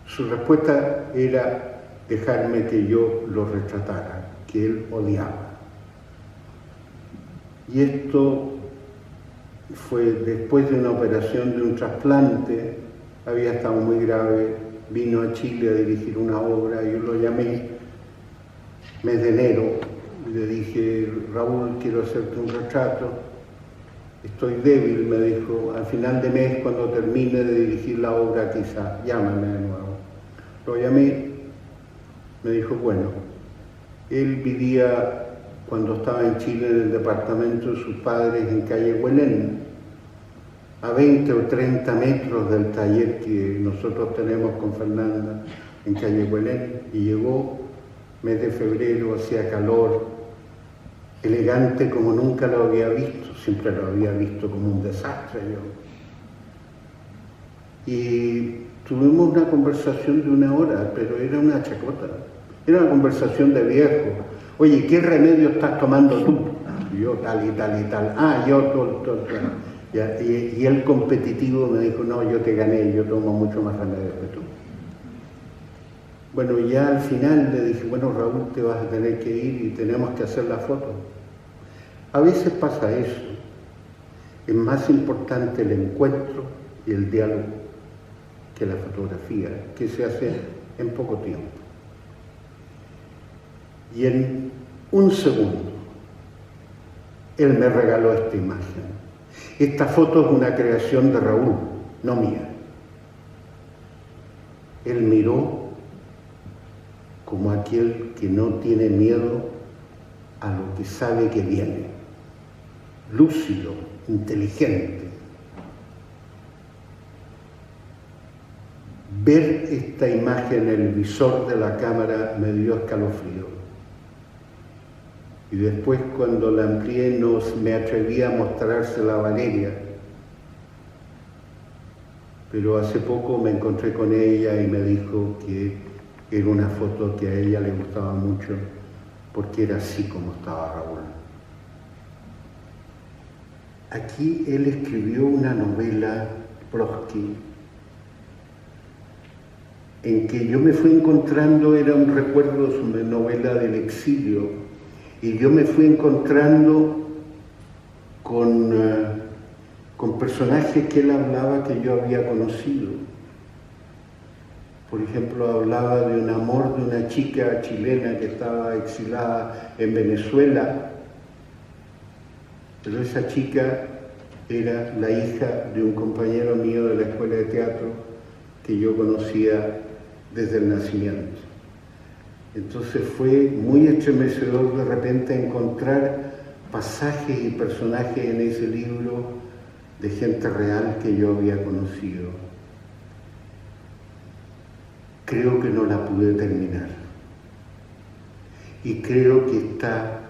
S3: su respuesta era dejarme que yo lo retratara, que él odiaba. Y esto fue después de una operación de un trasplante, había estado muy grave, vino a Chile a dirigir una obra, yo lo llamé mes de enero, le dije, Raúl, quiero hacerte un retrato, estoy débil, me dijo, al final de mes, cuando termine de dirigir la obra, quizás, llámame de nuevo. Lo llamé me dijo, bueno, él vivía cuando estaba en Chile en el departamento de sus padres en calle Huelén, a 20 o 30 metros del taller que nosotros tenemos con Fernanda en calle Huelén, y llegó mes de febrero, hacía calor, elegante como nunca lo había visto, siempre lo había visto como un desastre yo. Y tuvimos una conversación de 1 hora, pero era una chacota, era una conversación de viejo. Oye, ¿qué remedio estás tomando tú? Y yo tal y tal y tal. Ah, yo tal. Y el competitivo me dijo, no, yo te gané, yo tomo mucho más remedio que tú. Bueno, ya al final le dije, bueno, Raúl, te vas a tener que ir y tenemos que hacer la foto. A veces pasa eso. Es más importante el encuentro y el diálogo que la fotografía, que se hace en poco tiempo. Y en 1 segundo, él me regaló esta imagen. Esta foto es una creación de Raúl, no mía. Él miró como aquel que no tiene miedo a lo que sabe que viene, lúcido, inteligente. Ver esta imagen en el visor de la cámara me dio escalofrío. Y después, cuando la amplié, no me atreví a mostrársela a Valeria. Pero hace poco me encontré con ella y me dijo que era una foto que a ella le gustaba mucho, porque era así como estaba Raúl. Aquí él escribió una novela, Brodsky, en que yo me fui encontrando, era un recuerdo de su novela del exilio, y yo me fui encontrando con personajes que él hablaba que yo había conocido. Por ejemplo, hablaba de un amor de una chica chilena que estaba exilada en Venezuela, pero esa chica era la hija de un compañero mío de la escuela de teatro que yo conocía desde el nacimiento. Entonces fue muy estremecedor de repente encontrar pasajes y personajes en ese libro de gente real que yo había conocido. Creo que no la pude terminar. Y creo que está,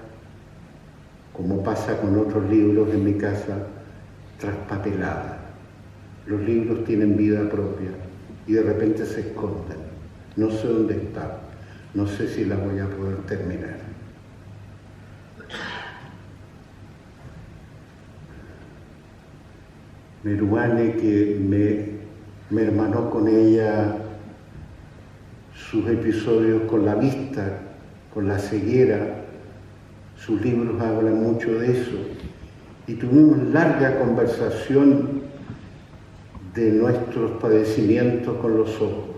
S3: como pasa con otros libros en mi casa, traspapelada. Los libros tienen vida propia y de repente se esconden. No sé dónde está. No sé si la voy a poder terminar. Meruane, que me hermanó con ella sus episodios con la vista, con la ceguera, sus libros hablan mucho de eso. Y tuvimos larga conversación de nuestros padecimientos con los ojos.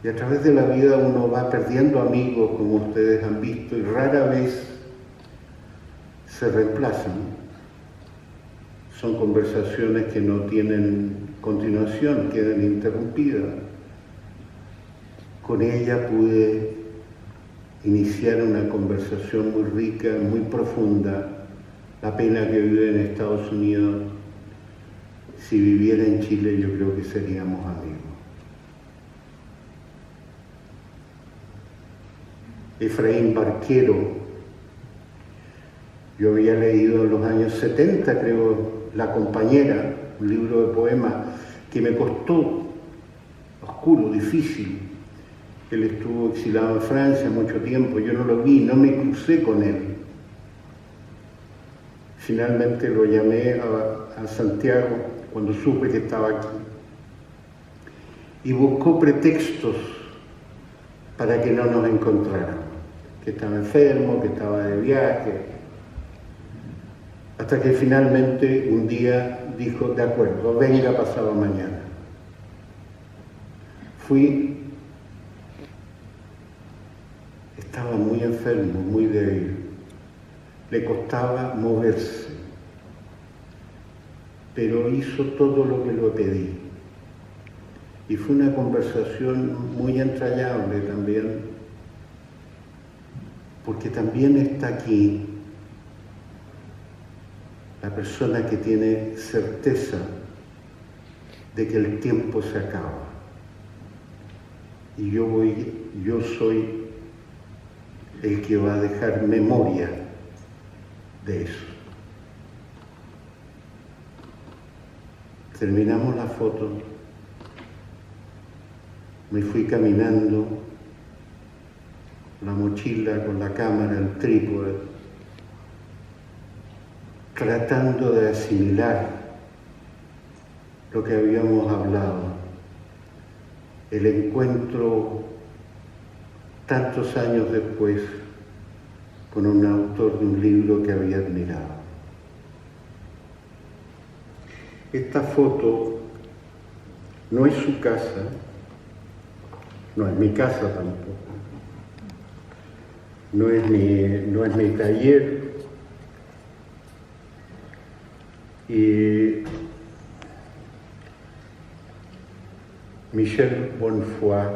S3: Y a través de la vida uno va perdiendo amigos, como ustedes han visto, y rara vez se reemplazan. Son conversaciones que no tienen continuación, quedan interrumpidas. Con ella pude iniciar una conversación muy rica, muy profunda. La pena que vive en Estados Unidos. Si viviera en Chile, yo creo que seríamos amigos. Efraín Barquero, yo había leído en los años 70, creo, La compañera, un libro de poemas que me costó, oscuro, difícil. Él estuvo exilado en Francia mucho tiempo, yo no lo vi, no me crucé con él. Finalmente lo llamé a Santiago cuando supe que estaba aquí. Y buscó pretextos para que no nos encontráramos, que estaba enfermo, que estaba de viaje. Hasta que finalmente un día dijo, de acuerdo, venga pasado mañana. Fui, estaba muy enfermo, muy débil, le costaba moverse, pero hizo todo lo que le pedí. Y fue una conversación muy entrañable también, porque también está aquí la persona que tiene certeza de que el tiempo se acaba. Y yo soy el que va a dejar memoria de eso. Terminamos la foto, me fui caminando, la mochila con la cámara, el trípode, tratando de asimilar lo que habíamos hablado, el encuentro tantos años después con un autor de un libro que había admirado. Esta foto no es su casa, no es mi casa tampoco, no es mi taller, y Michel Bonfoy: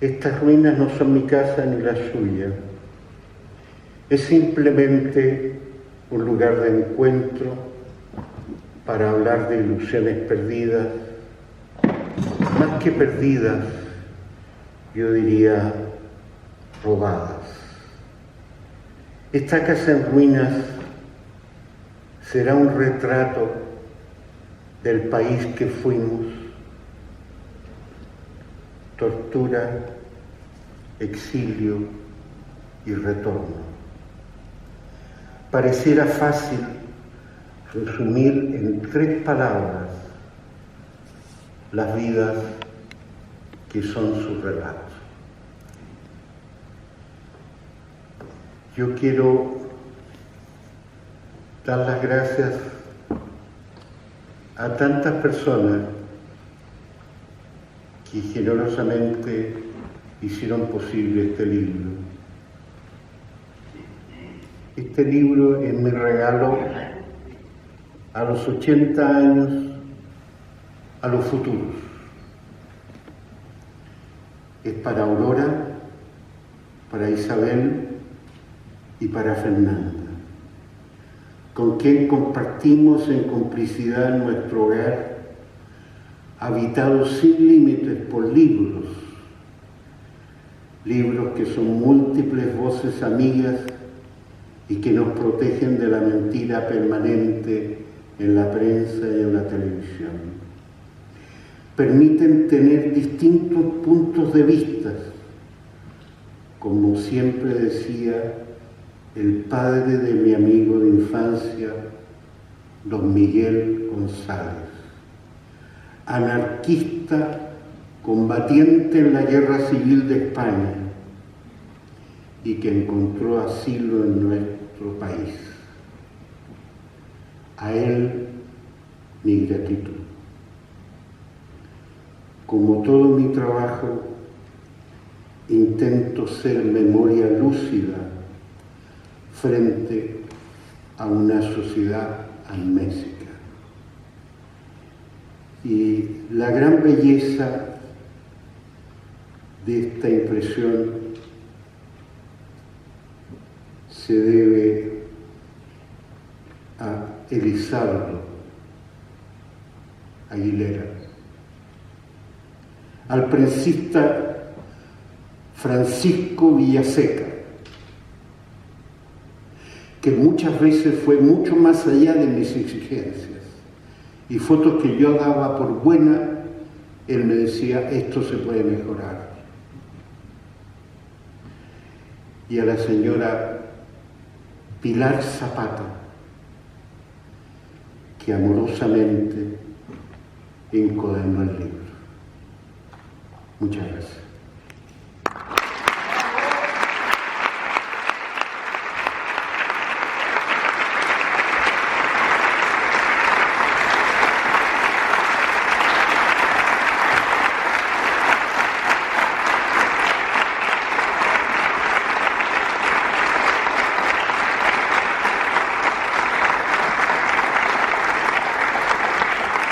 S3: estas ruinas no son mi casa ni la suya, es simplemente un lugar de encuentro para hablar de ilusiones perdidas, más que perdidas, yo diría robadas. Esta casa en ruinas será un retrato del país que fuimos: tortura, exilio y retorno. Pareciera fácil resumir en 3 palabras las vidas que son sus relatos. Yo quiero dar las gracias a tantas personas que generosamente hicieron posible este libro. Este libro es mi regalo a los 80 años, a los futuros. Es para Aurora, para Isabel y para Fernanda, con quien compartimos en complicidad nuestro hogar, habitado sin límites por libros, libros que son múltiples voces amigas y que nos protegen de la mentira permanente en la prensa y en la televisión. Permiten tener distintos puntos de vista, como siempre decía el padre de mi amigo de infancia, don Miguel González, anarquista, combatiente en la Guerra Civil de España y que encontró asilo en nuestro país. A él mi gratitud. Como todo mi trabajo, intento ser memoria lúcida frente a una sociedad amnésica. Y la gran belleza de esta impresión se debe a Elizardo Aguilera, al prensista Francisco Villaseca, que muchas veces fue mucho más allá de mis exigencias, y fotos que yo daba por buena, él me decía: esto se puede mejorar. Y a la señora Pilar Zapata, que amorosamente encuadernó el libro. Muchas gracias.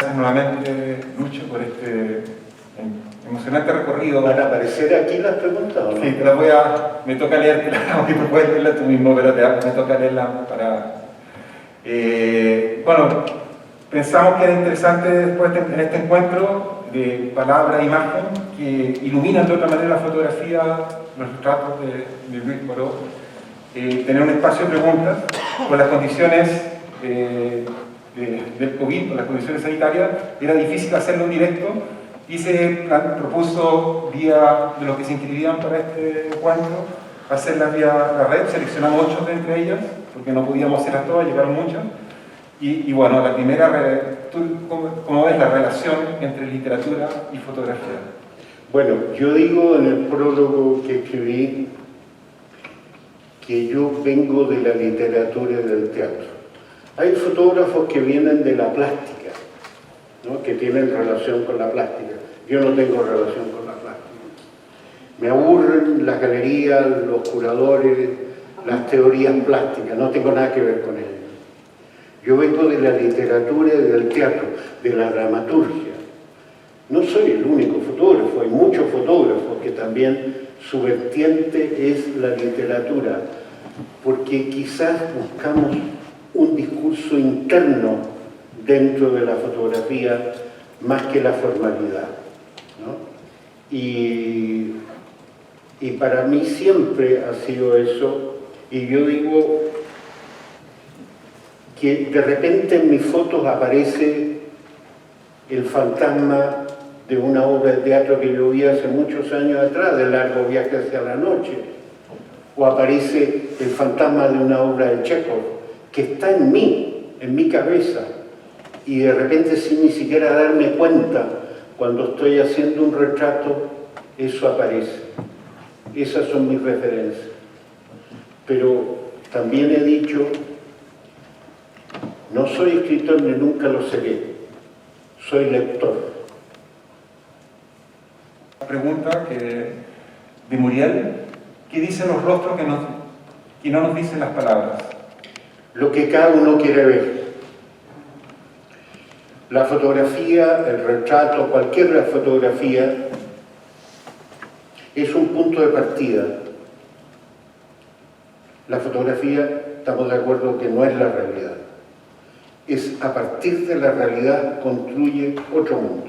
S1: gracias nuevamente, Lucho, por este emocionante recorrido.
S3: ¿Van a aparecer aquí las preguntas o no?
S1: Sí, te las me toca leértela, aunque tú puedes leerla tú mismo, pero me toca leerla para... bueno, pensamos que era interesante después en este encuentro de palabra e imagen que iluminan de otra manera la fotografía, los retratos de Luis Boró, tener un espacio de preguntas con las condiciones del COVID, con las condiciones sanitarias. Era difícil hacerlo en directo y se propuso vía de los que se inscribían para este encuentro hacerlas vía la red. Seleccionamos 8 de entre ellas porque no podíamos hacerlas todas, llegaron muchas. Y bueno, la primera, ¿cómo ves la relación entre literatura y fotografía?
S3: Bueno, yo digo en el prólogo que escribí que yo vengo de la literatura y del teatro. Hay fotógrafos que vienen de la plástica, ¿no?, que tienen relación con la plástica. Yo no tengo relación con la plástica. Me aburren las galerías, los curadores, las teorías plásticas, no tengo nada que ver con ello. Yo vengo de la literatura y del teatro, de la dramaturgia. No soy el único fotógrafo, hay muchos fotógrafos que también su vertiente es la literatura, porque quizás buscamos un discurso interno dentro de la fotografía más que la formalidad, ¿no? Y para mí siempre ha sido eso, y yo digo que de repente en mis fotos aparece el fantasma de una obra de teatro que yo vi hace muchos años atrás, de Largo viaje hacia la noche, o aparece el fantasma de una obra de Chekhov, que está en mí, en mi cabeza, y de repente sin ni siquiera darme cuenta, cuando estoy haciendo un retrato, eso aparece. Esas son mis referencias. Pero también he dicho, no soy escritor ni nunca lo seré, soy lector.
S1: Pregunta de Muriel, ¿qué dicen los rostros que no nos dicen las palabras?
S3: Lo que cada uno quiere ver. La fotografía, el retrato, cualquier fotografía es un punto de partida. La fotografía, estamos de acuerdo que no es la realidad. Es a partir de la realidad construye otro mundo.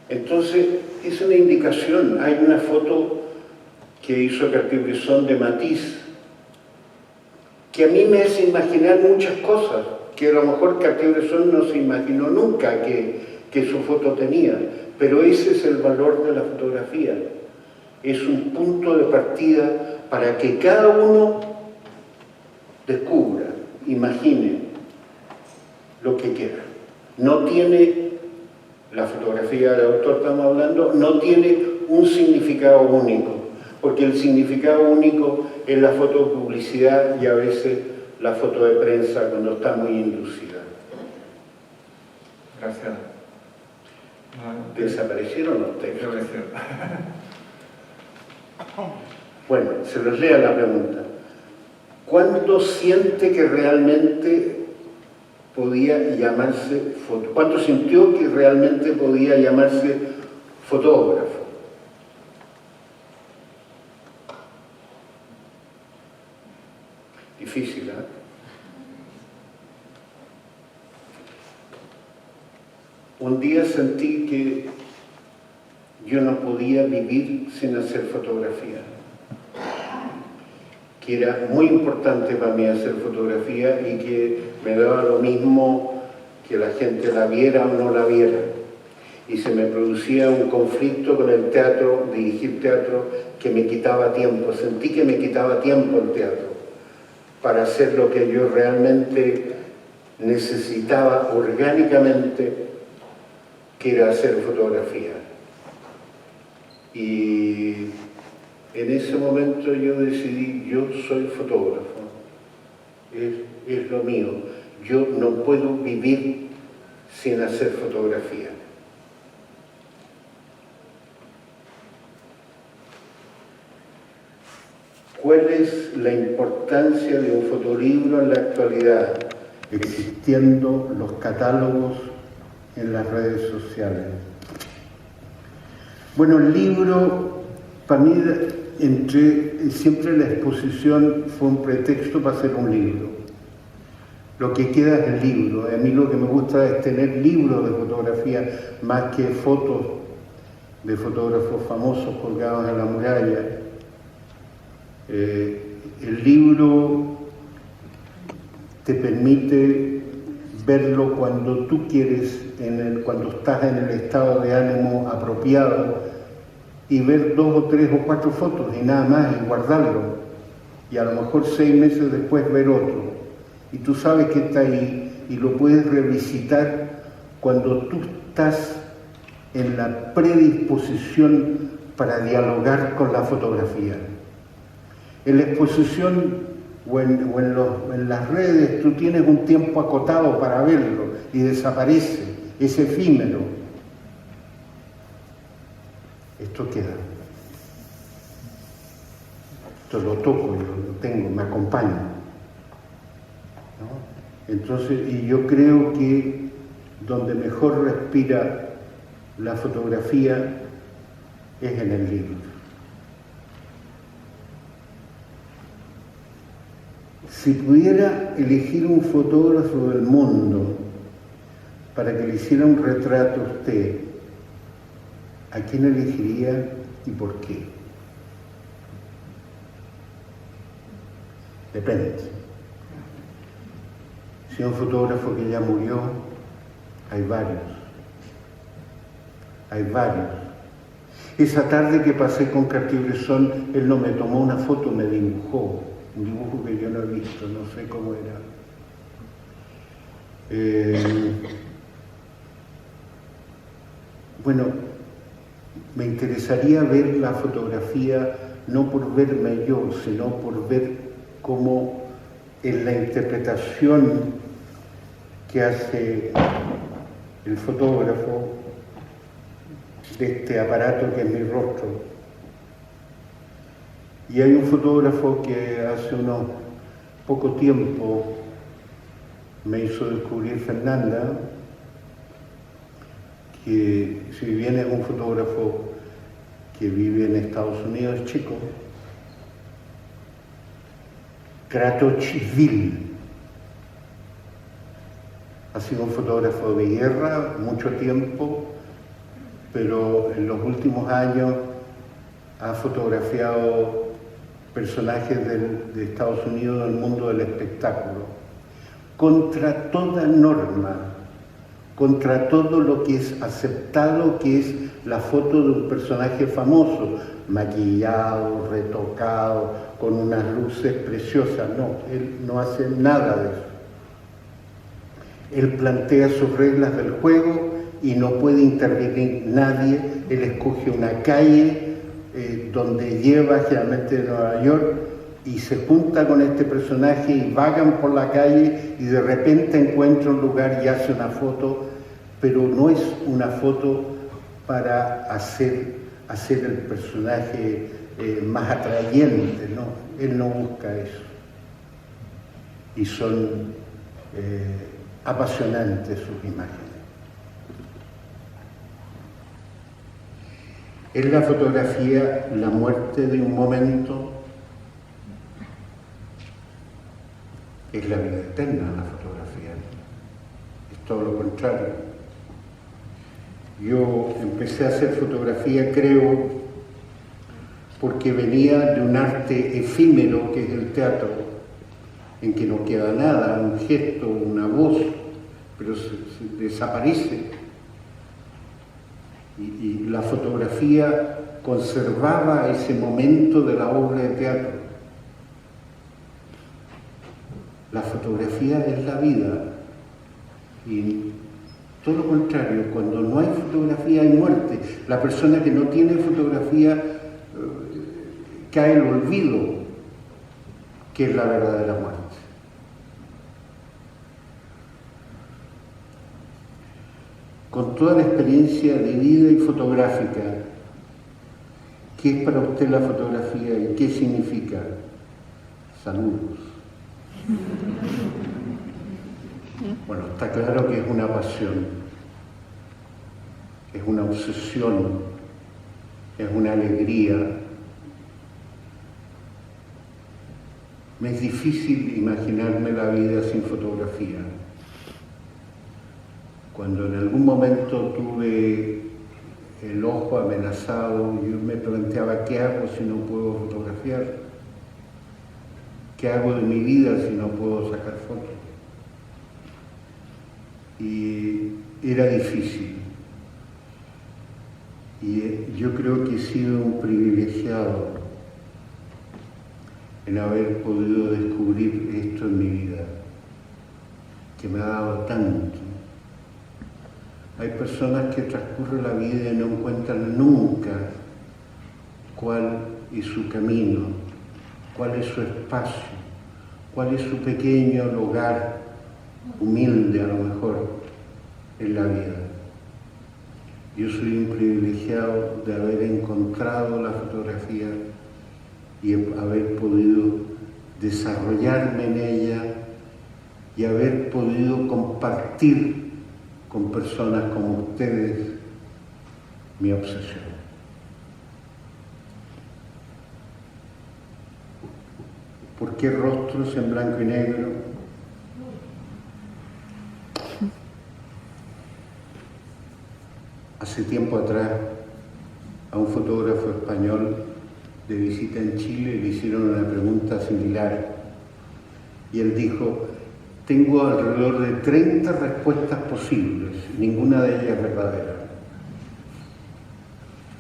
S3: Entonces, es una indicación. Hay una foto que hizo Cartier-Bresson de Matisse, que a mí me hace imaginar muchas cosas, que a lo mejor Cartier-Bresson no se imaginó nunca que su foto tenía, pero ese es el valor de la fotografía. Es un punto de partida para que cada uno descubra, imagine lo que quiera. No tiene, la fotografía del autor estamos hablando, no tiene un significado único, porque el significado único es la foto de publicidad y a veces la foto de prensa cuando está muy inducida.
S1: Gracias.
S3: ¿Desaparecieron los textos?
S1: Desaparecieron.
S3: Bueno, se los lea la pregunta. ¿Cuándo siente que realmente podía llamarse fotógrafo? ¿Cuándo sintió que realmente podía llamarse fotógrafo? Difícil, ¿eh? Un día sentí que yo no podía vivir sin hacer fotografía, que era muy importante para mí hacer fotografía y que me daba lo mismo que la gente la viera o no la viera. Y se me producía un conflicto con el teatro, dirigir teatro, que me quitaba tiempo. Sentí que me quitaba tiempo el teatro para hacer lo que yo realmente necesitaba orgánicamente, que era hacer fotografía. Y en ese momento yo decidí, yo soy fotógrafo, es lo mío, yo no puedo vivir sin hacer fotografía. ¿Cuál es la importancia de un fotolibro en la actualidad? Existiendo los catálogos en las redes sociales. Bueno, el libro, para mí, siempre la exposición fue un pretexto para hacer un libro. Lo que queda es el libro. A mí lo que me gusta es tener libros de fotografía más que fotos de fotógrafos famosos colgados en la muralla. El libro te permite verlo cuando tú quieres, cuando estás en el estado de ánimo apropiado, y ver 2 o 3 o 4 fotos y nada más, y guardarlo, y a lo mejor 6 meses después ver otro, y tú sabes que está ahí y lo puedes revisitar cuando tú estás en la predisposición para dialogar con la fotografía. En la exposición o en las redes tú tienes un tiempo acotado para verlo y desaparece, es efímero. Esto queda. Esto lo toco, yo lo tengo, me acompaña, ¿no? Entonces, y yo creo que donde mejor respira la fotografía es en el libro. Si pudiera elegir un fotógrafo del mundo para que le hiciera un retrato a usted, ¿a quién elegiría y por qué? Depende. Si es un fotógrafo que ya murió, hay varios. Hay varios. Esa tarde que pasé con Cartier-Bresson, él no me tomó una foto, me dibujó. Un dibujo que yo no he visto, no sé cómo era. Bueno, me interesaría ver la fotografía no por verme yo, sino por ver cómo en la interpretación que hace el fotógrafo de este aparato que es mi rostro. Y hay un fotógrafo que hace unos poco tiempo me hizo descubrir Fernanda, que si bien es un fotógrafo que vive en Estados Unidos, es chico, Kratochvil. Ha sido un fotógrafo de guerra mucho tiempo, pero en los últimos años ha fotografiado personajes de Estados Unidos del mundo del espectáculo, contra toda norma, contra todo lo que es aceptado, que es la foto de un personaje famoso, maquillado, retocado, con unas luces preciosas. No, él no hace nada de eso. Él plantea sus reglas del juego y no puede intervenir nadie. Él escoge una calle donde lleva, generalmente de Nueva York, y se junta con este personaje y vagan por la calle y de repente encuentra un lugar y hace una foto, pero no es una foto para hacer el personaje más atrayente, no, él no busca eso. Y son apasionantes sus imágenes. Es la fotografía la muerte de un momento, es la vida eterna la fotografía, es todo lo contrario. Yo empecé a hacer fotografía, creo, porque venía de un arte efímero que es el teatro, en que no queda nada, un gesto, una voz, pero se desaparece. Y la fotografía conservaba ese momento de la obra de teatro. La fotografía es la vida y todo lo contrario, cuando no hay fotografía hay muerte. La persona que no tiene fotografía cae en el olvido, que es la verdadera muerte. Con toda la experiencia de vida y fotográfica, ¿qué es para usted la fotografía y qué significa? Saludos. Bueno, está claro que es una pasión. es una obsesión, es una alegría. Me es difícil imaginarme la vida sin fotografía. Cuando en algún momento tuve el ojo amenazado, yo me planteaba, ¿qué hago si no puedo fotografiar? ¿Qué hago de mi vida si no puedo sacar fotos? Y era difícil. Y yo creo que he sido un privilegiado en haber podido descubrir esto en mi vida, que me ha dado tanto. Hay personas que transcurren la vida y no encuentran nunca cuál es su camino, cuál es su espacio, cuál es su pequeño lugar, humilde a lo mejor, en la vida. Yo soy un privilegiado de haber encontrado la fotografía y haber podido desarrollarme en ella y haber podido compartir con personas como ustedes mi obsesión. ¿Por qué rostros en blanco y negro? Hace tiempo atrás, a un fotógrafo español de visita en Chile le hicieron una pregunta similar y él dijo: tengo alrededor de 30 respuestas posibles, ninguna de ellas es verdadera.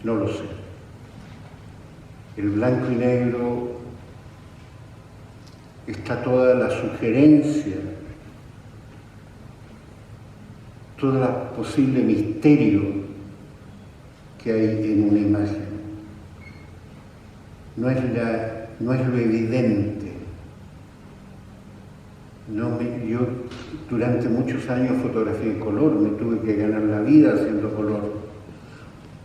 S3: No lo sé. El blanco y negro está toda la sugerencia, todo el posible misterio que hay en una imagen. No es lo evidente. Yo durante muchos años fotografié en color, me tuve que ganar la vida haciendo color.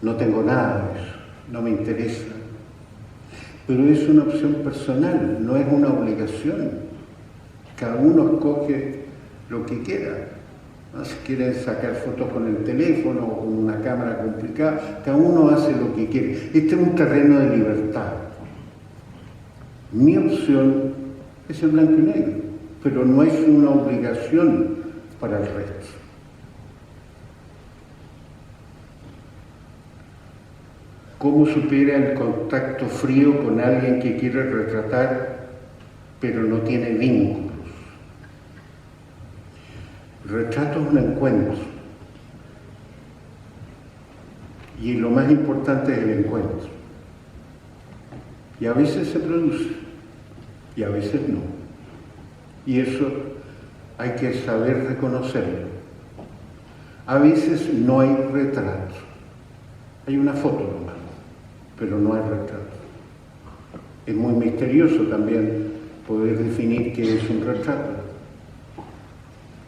S3: No tengo nada de eso, no me interesa. Pero es una opción personal, no es una obligación. Cada uno escoge lo que quiera. ¿No? Si quiere sacar fotos con el teléfono o con una cámara complicada, cada uno hace lo que quiere. Este es un terreno de libertad. Mi opción es el blanco y negro, pero no es una obligación para el resto. ¿Cómo supera el contacto frío con alguien que quiere retratar, pero no tiene vínculos? El retrato es un encuentro. Y lo más importante es el encuentro. Y a veces se produce, y a veces no. Y eso hay que saber reconocerlo. A veces no hay retrato. Hay una foto nomás, pero no hay retrato. Es muy misterioso también poder definir qué es un retrato.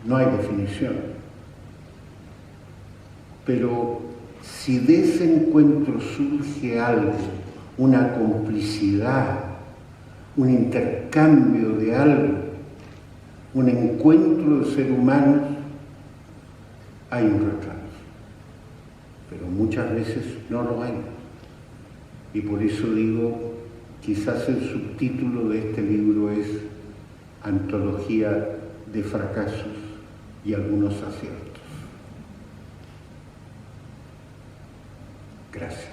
S3: No hay definición. Pero si de ese encuentro surge algo, una complicidad, un intercambio de algo, un encuentro de seres humanos, hay un retrato. Pero muchas veces no lo hay. Y por eso digo, quizás el subtítulo de este libro es Antología de fracasos y algunos aciertos. Gracias.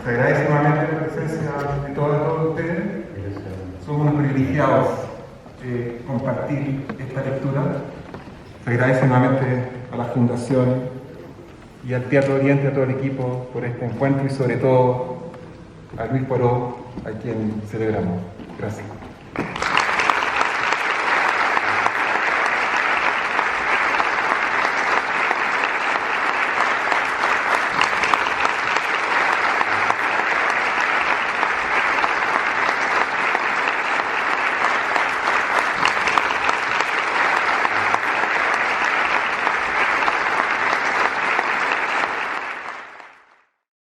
S1: Se agradece nuevamente la presencia de todos ustedes. Somos unos privilegiados de compartir esta lectura. Se agradece nuevamente a la Fundación y al Teatro Oriente, a todo el equipo, por este encuentro y sobre todo a Luis Poró, a quien celebramos. Gracias.